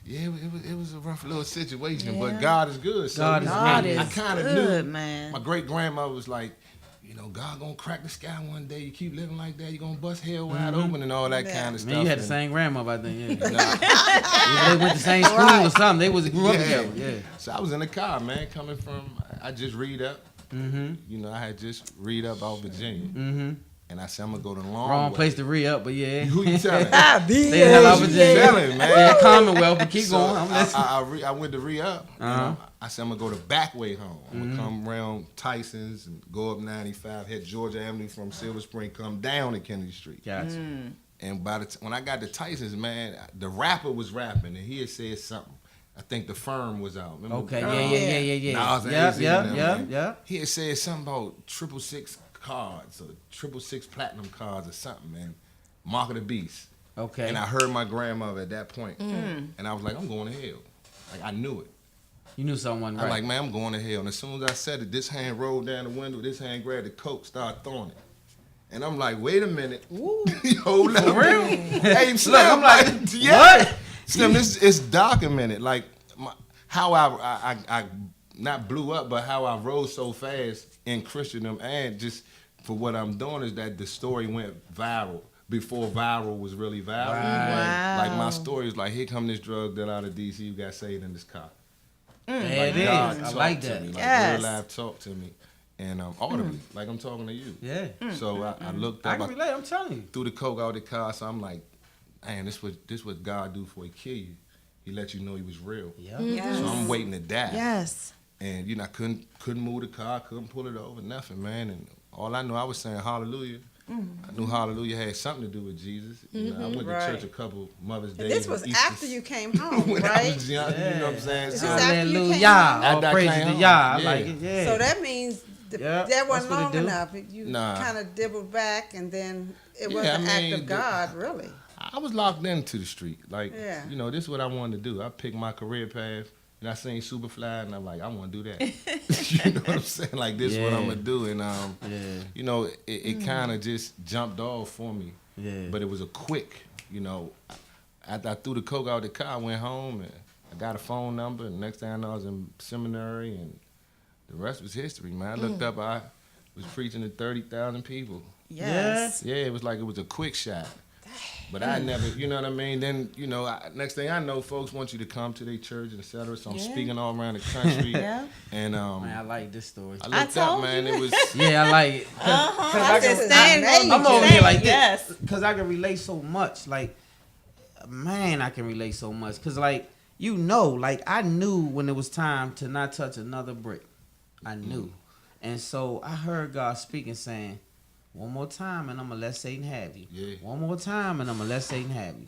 Yeah, it was a rough little situation, Yeah. but God is good. So God is God great. is I kind of good, knew. man. My great grandmother was like, you know, God gonna crack the sky one day. You keep living like that, you gonna bust hell wide open and all that Yeah. kind of stuff. Man, you had the And, same grandmother, I think. Yeah. nah, Either they went to the same school or something. They grew up together. Yeah. So I was in the car, man, coming from. I just read up. Mm-hmm. You know, I had just read up out Virginia, Mm-hmm. and I said I'm gonna go the long Wrong way. place to re-up, but yeah. Who you telling? Stay the hell out of You Virginia. telling, man. Yeah, Commonwealth, but keep So going. I'm listening. I went to re-up. You Uh-huh. know, I said I'm gonna go the back way home. I'm gonna come around Tyson's and go up 95, hit Georgia Avenue from Silver Spring, come down to Kennedy Street. Gotcha. And when I got to Tyson's, man, the rapper was rapping and he had said something. I think the firm was out. Remember? Okay, yeah. Nas and Yep, AZ and them, man. yep. He had said something about 666 cards or 666 platinum cards or something, man. Mark of the Beast. Okay. And I heard my grandmother at that point. And I was like, I'm going to hell. Like, I knew it. You knew someone, I'm right? like, man, I'm going to hell. And as soon as I said it, this hand rolled down the window, this hand grabbed the coat, started throwing it. And I'm like, wait a minute. Hold up. For real? Hey, Slim, Look, I'm like, yeah. what? Slim, it's documented. Like, how I not blew up, but how I rose so fast in Christendom, and just for what I'm doing is that the story went viral before viral was really viral. Right. Like my story is like, here come this drug dealer out of DC who got saved in this car. There it is. God I talked like to that. me, like Yes. real life talk to me, and audibly, like I'm talking to you. Yeah. So I looked I up, can relate. I'm telling you. threw the coke out the car. So I'm like, man, this what God do before He kill you. He let you know He was real. Yeah. Yes. So I'm waiting to die. Yes. And you know, I couldn't move the car, couldn't pull it over, nothing, man. And all I knew, I was saying hallelujah. I knew hallelujah had something to do with Jesus. You know, I went Right. to church a couple Mother's Day. And this was after you came home, when I right? was young, you know what I'm saying? This So, is after you Hallelujah. came home. All After I praises came to home. Yah. I Yeah. like it. Yeah. So that means Yep, that that's wasn't what it long do. enough. You Nah. kind of dibbled back, and then it was Yeah, an I act mean, of God, really. I was locked into the street. Like, Yeah. you know, this is what I wanted to do. I picked my career path And I seen Superfly, and I'm like, I want to do that. You know what I'm saying? Like, this is what I'm going to do. And, you know, it kind of just jumped off for me. Yeah. But it was a quick, you know, after I threw the coke out the car, I went home, and I got a phone number, and next thing I know, I was in seminary, and the rest was history, man. I looked up, I was preaching to 30,000 people. Yes. Yeah, it was like it was a quick shot. But I never, you know what I mean? Then, you know, next thing I know, folks want you to come to their church, et cetera. So I'm speaking all around the country. Yeah. And Man, I like this story. I looked up, man. It was Yeah, I like it. I This just is stand amazing. I'm over here like this. Yes. Because I can relate so much. Like, man, I can relate so much. Because, like, you know, like, I knew when it was time to not touch another brick. I knew. And so I heard God speaking, saying, one more time and I'm going to let Satan have you. Yeah. One more time and I'm going to let Satan have you.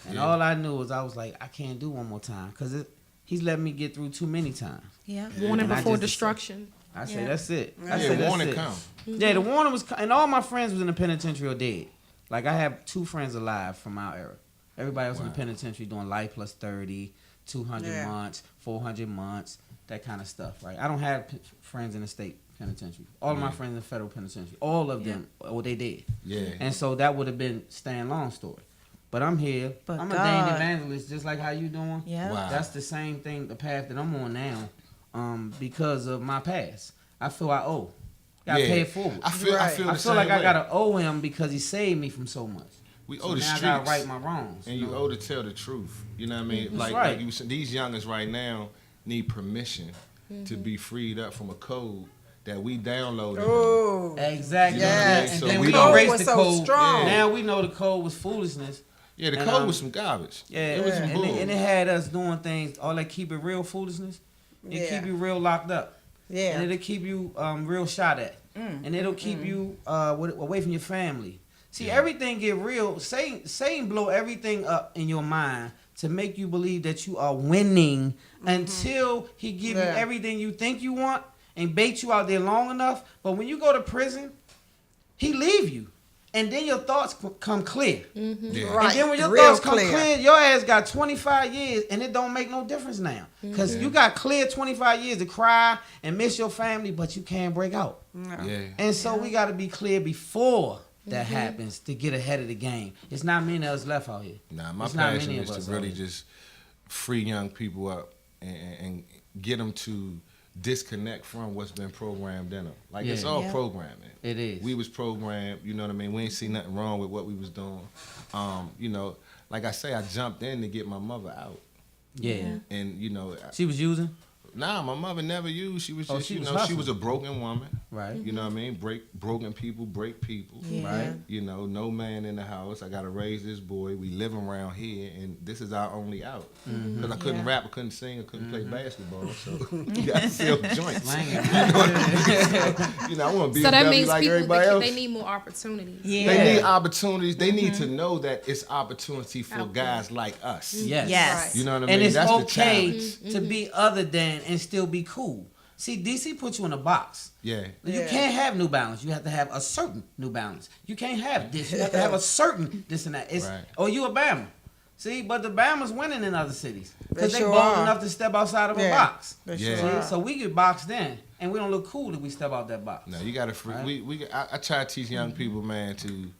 And Yeah. all I knew was I was like, I can't do one more time. Because he's letting me get through too many times. Yeah. Warning And I before just destruction. I say, Yeah. that's it. I yeah, say, that's warning it. come. Yeah, the warning was, and all my friends was in the penitentiary or dead. Like, I have 2 friends alive from our era. Everybody else in the Wow. penitentiary doing life plus 30, 200 Yeah. months, 400 months, that kind of stuff, right? I don't have friends in the state penitentiary. All of my friends in the federal penitentiary. All of them, they did. Yeah. And so that would have been Stan Long's story. But I'm here. But I'm a God. dang evangelist, just like how you doing. Yeah. Wow. That's the same thing, the path that I'm on now, because of my past. I feel I owe. Gotta Yeah. pay it forward. I feel I the feel same like I way. gotta owe him because he saved me from so much. We So owe the now streets. I gotta right my wrongs. And you owe to tell the truth. You know what I mean? That's Like, right. like you said, these youngins right now need permission to be freed up from a code that we downloaded. Oh, Exactly. You know what I mean? And So then we we don't- erased was the so code. strong. Now we know the code was foolishness. Yeah, the And, code was some garbage. Yeah, It was some and, bull. and it had us doing things, all that keep it real foolishness. It Yeah. keep you real locked up. yeah. And it'll keep you real shot at. And it'll keep you away from your family. See, everything get real. Satan blow everything up in your mind to make you believe that you are winning until he give you Yeah. everything you think you want and bait you out there long enough. But when you go to prison, he leave you. And then your thoughts come clear. Yeah. Right. And then when your Real thoughts come clear. clear, your ass got 25 years and it don't make no difference now. Because you got clear 25 years to cry and miss your family, but you can't break out. Yeah. And so we got to be clear before that happens to get ahead of the game. It's not many of us left out here. Nah, my It's not passion many is of us to really out here. just free young people up and get them to disconnect from what's been programmed in them. Like, it's Yeah. all Yeah. programming. It is. We was programmed, you know what I mean? We ain't see nothing wrong with what we was doing. You know, like I say, I jumped in to get my mother out. Yeah. And, you know, She was using? nah, my mother never used. She was Oh, just, she you was know, she hustling. was a broken woman. Right. You know what I mean? Broken people break people. Yeah. Right. You know, no man in the house. I gotta raise this boy. We live around here, and this is our only out. Because I couldn't rap, I couldn't sing, I couldn't play basketball, so you gotta sell joints. You know, I want to be So a that W means like people everybody else. they need more opportunities. Yeah. They need opportunities. They need to know that it's opportunity for Out there. guys like us. Yes. Yes. You know what I mean? And it's That's okay the challenge. to be other than and still be cool. See, DC put you in a box. Yeah. You Yeah. can't have New Balance. You have to have a certain New Balance. You can't have this. You have to have a certain this and that. It's, Right. Or you a Bama. See, but the Bama's winning in other cities because They they sure bold are. enough to step outside of a Yeah. box. They Yeah. sure See, are. so we get boxed in, and we don't look cool if we step out that box. No, you gotta. Right. I try to teach young people, man, to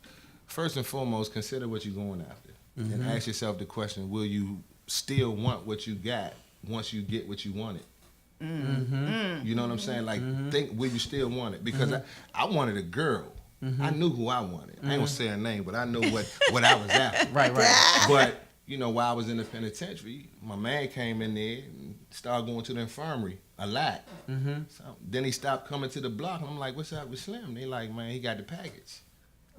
first and foremost consider what you're going after, and ask yourself the question: will you still want what you got once you get what you wanted? You know what I'm saying? Like, think, will you still want it? Because I wanted a girl. I knew who I wanted. I ain't gonna say her name, but I know what I was after. Right, right. But you know, while I was in the penitentiary, my man came in there and started going to the infirmary a lot. So then he stopped coming to the block, and I'm like, "What's up with Slim?" They like, "Man, he got the package."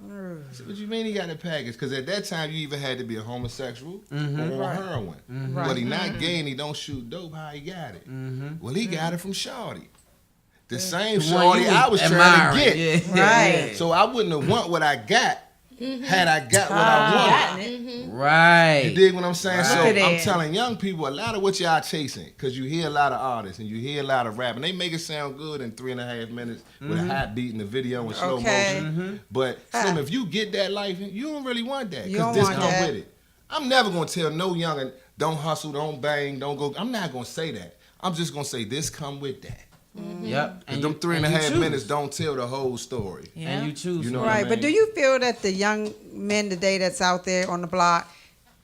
I said, "What you mean he got the package?" Because at that time, you either had to be a homosexual or on Right. heroin. But he not gay and he don't shoot dope. How he got it? Well, he got it from Shorty. The same The one Shorty you I was trying to admiring. get. Yeah. Right. So I wouldn't have want what I got had I got what I wanted. Gotten it. Right. You dig what I'm saying? So Look at I'm that. telling young people a lot of what y'all chasing, because you hear a lot of artists and you hear a lot of rap, and they make it sound good in 3.5 minutes with a hot beat in the video in slow Okay. motion. But Slim, if you get that life, you don't really want that, You because don't this want come that. with it. I'm never gonna tell no youngin', don't hustle, don't bang, don't go. I'm not gonna say that. I'm just gonna say this come with that. Yep. And them 3.5 minutes don't tell the whole story. Yeah. And you choose. You know Right, what I but do mean? you feel that the young men today that's out there on the block,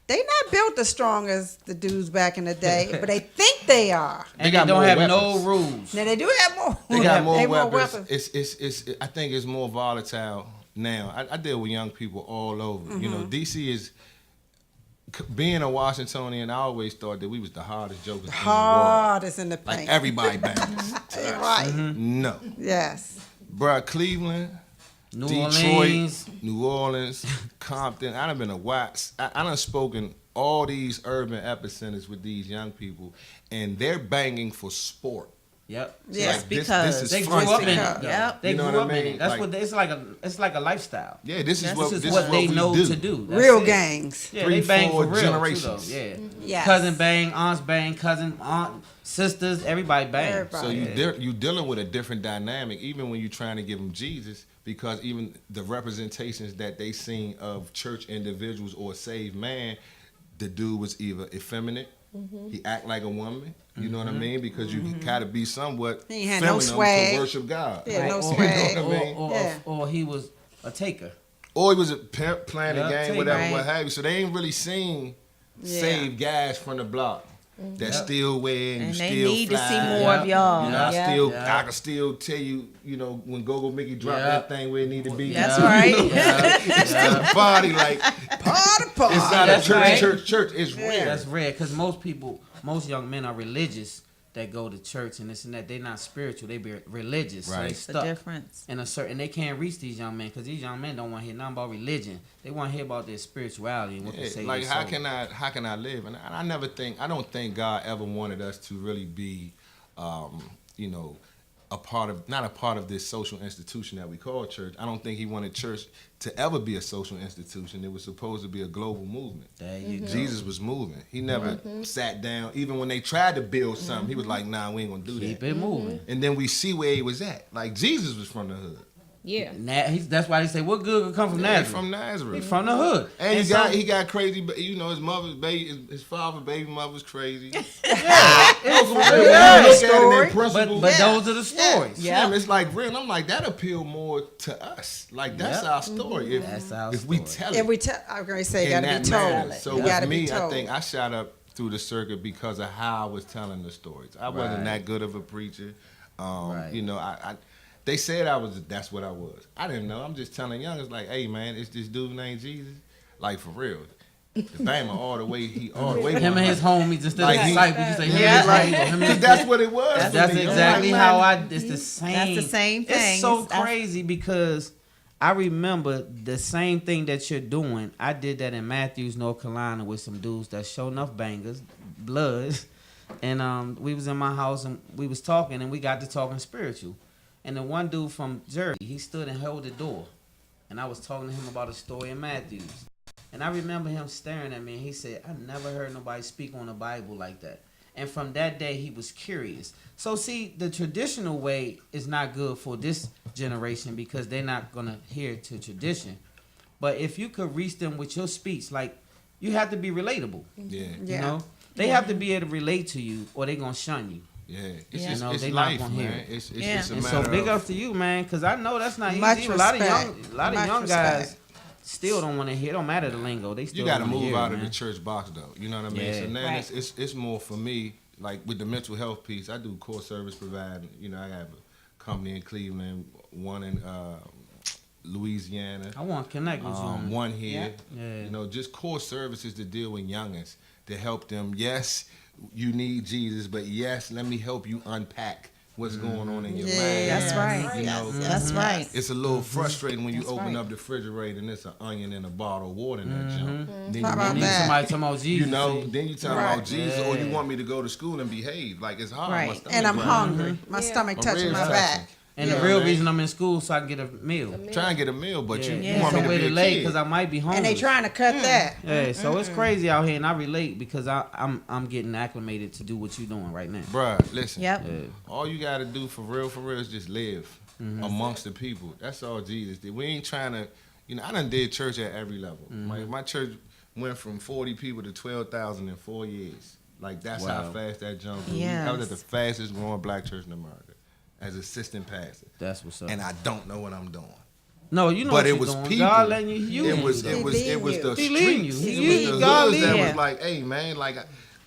they not built as strong as the dudes back in the day, but they think they are. And they got don't more have weapons. no rules. Now they do have more. They got more They weapons. It's I think it's more volatile now. I deal with young people all over. You know, DC is being a Washingtonian. I always thought that we was the hardest jokers in the world. Hardest in the Like paint. everybody bangs. Right. No, Yes. bruh, Cleveland, New Detroit, New Orleans, Compton. I done been a wax. I done spoken all these urban epicenters with these young people, and they're banging for sport. Yep. Yes, Like, because this They is grew fun up to in them. it. Yep. They You know grew what I up in mean? it. That's Like- what it's like a lifestyle. Yeah, this is This what This this is what they we know do. to do. That's Real it. gangs. Yeah, 3, they bang 4 for real generations. too, though. Yeah. Yes. Cousin bang, aunts bang, cousin, aunt, sisters, everybody bang. Everybody. So you dealing with a different dynamic, even when you're trying to give them Jesus, because even the representations that they seen of church individuals or saved man, the dude was either effeminate, he act like a woman, you know what I mean? Because you gotta be somewhat He ain't had no feminine swag. to worship God. Yeah, no Or- swag. You know what I mean? Yeah. Or he was a taker. Or he was a pimp playing Yeah, the game, take whatever, right. what have you. So they ain't really seen Yeah. saved guys from the block that still wear and And you they still need to fly. see more of y'all. You know, I Yeah. can still tell you, you know, when Go-Go Mickey dropped Yeah. that thing where it need to be. That's Yeah. right. It's still a party, like Party. it's not a That's right. church. It's rare. That's rare because most young men are religious that go to church and this and that. They're not spiritual. They be religious. So Right. they That's the stuck difference. in a certain. They can't reach these young men because these young men don't want to hear nothing about religion. They want to hear about their spirituality and what they say. Like how can I live? And I don't think God ever wanted us to really be, you know, not a part of this social institution that we call church. I don't think He wanted church to ever be a social institution. It was supposed to be a global movement. There you go. Jesus was moving. He never sat down. Even when they tried to build something, He was like, "Nah, we ain't gonna do Keep that." it moving. And then we see where He was at. Like Jesus was from the hood. Yeah. That's why they say, "What good could come from He Nazareth?" from Nazareth. From the hood. And he got crazy. You know, his father, baby mother was crazy. But those are the stories. Yeah, it's like real. I'm like that appeal more to us. Like that's Yep. our story. That's our if we story. tell If it we I'm gonna say, in gotta be that told. manner. So You with gotta me, be I told. think I shot up through the circuit because of how I was telling the stories. I wasn't Right. that good of a preacher. Right. You know, I they said I was. That's what I was. I didn't know. I'm just telling youngers like, hey man, it's this dude named Jesus. Like for real. The Bama all the way. He all the way. Him and his homies instead Like of he- disciples. You say him Yeah, and his like, people. Him and his that's what it was. for That's me. I'm exactly like, how man, it's the same. That's the same thing. It's so That's- crazy because I remember the same thing that you're doing. I did that in Matthews, North Carolina with some dudes that show enough bangers, bloods. And we was in my house and we was talking and we got to talking spiritual. And the one dude from Jersey, he stood and held the door. And I was talking to him about a story in Matthews. And I remember him staring at me and he said, I never heard nobody speak on the Bible like that. And from that day, he was curious. So see, the traditional way is not good for this generation because they're not going to hear to tradition. But if you could reach them with your speech, like, you have to be relatable. Yeah. You know? They have to be able to relate to you or they're going to shun you. Yeah, it's Yeah. just No, it's they not life, gonna hear man. it. It's Yeah. just a And matter so big of up to you, man, because I know that's not Much easy. A lot of respect. young Much guys respect. still don't want to hear. It don't matter the lingo. They still you got to wanna move hear out it, of the man. church box though. You know what I mean? Yeah. So now Right. it's more for me like with the mental health piece. I do core service providing. You know, I have a company in Cleveland, one in Louisiana, I want to connect with you. on it. one here. Yeah. You know, just core services to deal with youngins to help them. Yes, you need Jesus, but yes, let me help you unpack what's going on in your Yeah. mind. That's right. You know, That's right. it's a little frustrating when you That's open right. up the refrigerator and it's an onion and a bottle of water in that junk. Then How you about Need that? somebody talking about Jesus. you know, then you talking Right. about Jesus, or you Yeah. want me to go to school and behave. Like it's hard. Right. My stomach And I'm growling. hungry. My stomach My touching ribs my touching. back. And You the know real what I mean? reason I'm in school so I can get a meal. Try and get a meal, but you Yeah. want me So to way be a to late kid. because I might be home. And they trying to cut that. Yeah, so it's crazy out here, and I relate because I'm getting acclimated to do what you're doing right now. Bruh, listen. Yep. Yeah. All you got to do for real is just live amongst the people. That's all Jesus did. We ain't trying to, you know, I done did church at every level. My church went from 40 people to 12,000 in 4 years. Like that's Wow. how fast that jump grew. Yes. I was at the fastest growing black church in America as assistant pastor. That's what's up. And I don't know what I'm doing. No, you know But what it you're was doing. people. God letting you use It you. was He the He leading you. streets. He It leading was you. the God hoods that leading was you. like, hey man, like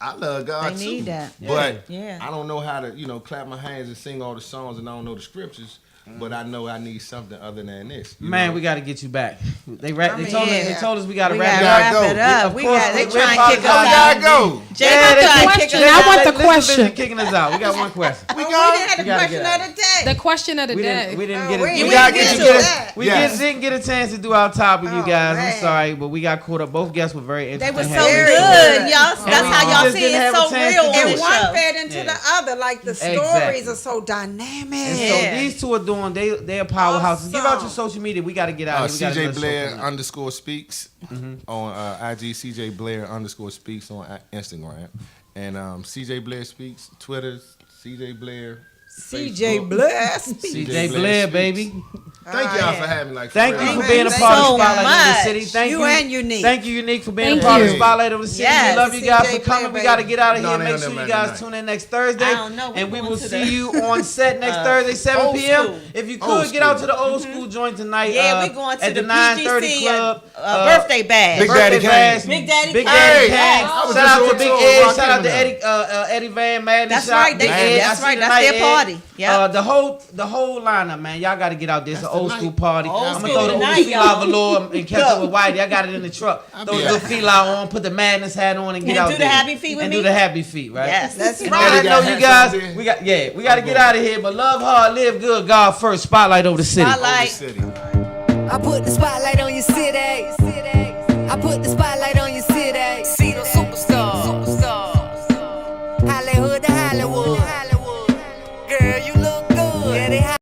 I love God They too. need that. But Yeah. I don't know how to, clap my hands and sing all the songs, and I don't know the scriptures. But I know I need something other than this. Man, we got to get you back. They told us we got to We wrap gotta it up. wrap it up. Of We course, got. They we trying to kick us apologize. out. gotta go. Jay, Yeah, I'm they trying to question. kick us I out. want the Listen, question. kicking us out. We got one question. We didn't have the gotta question get of the day. The question of the day. We didn't Oh, get we it. didn't We gotta get get to you. that. We Yes. didn't get a chance to do our topic, you Oh, guys. I'm man. sorry, but we got caught up. Both guests were very They interesting. were so Had- good, y'all. we That's how y'all just see didn't it's have a so chance real to on do And it. this one show. fed into Yeah. the other. Like the stories Exactly. are so dynamic. And so Yeah. these two are doing. They're powerhouses. Give out your Awesome. social media. We got to get out. We gotta CJ let Blair social media. _speaks on IG. CJ Blair _speaks on Instagram, and CJ Blair speaks Twitter. CJ Blair. CJ Facebook. Blair. CJ Blair, baby. Thank y'all for having me. Like, Thank for you real. for being a Thank part of you so Spotlight of the much. City. Thank You you and Unique. Thank you, Unique, for being Thank a part of you. Spotlight of the City. Yes. We love you guys for CJ coming. Blair, We got to get out of No, here. no, Make no, sure no, you no, guys no. tune in next Thursday. I don't know. And we going will to see the- you on set next Thursday, 7 old p.m. school. If you Old could, get out to school. the old school joint tonight. Yeah, we going to at the the 930 PGC Club. birthday bash. Big Daddy Birthday Kane. bash. Big Daddy Big Kane. Daddy Hey, Kane. I was Shout just out on to Big tour with Ed. Rock Shout out to Kevin Eddie Van Madden. That's Shout- right. Big Ed. That's I see right. you That's tonight, their Ed. party. Yep. The whole lineup, man. Y'all got to get out there. It's an That's old the school night. party. Old I'm school gonna throw the tonight, old fila y'all. velour and catch up with Whitey. I got it in the truck. Throw the be little out. fila on, put the madness hat on, and get And out do the there. happy feet with and me? do the happy feet, right? Yes. That's And right. I Eddie know got you hats guys. on there. We got to get out of here. But love hard, live good. God first. Spotlight over the city. Spotlight. City. I put the spotlight on your city.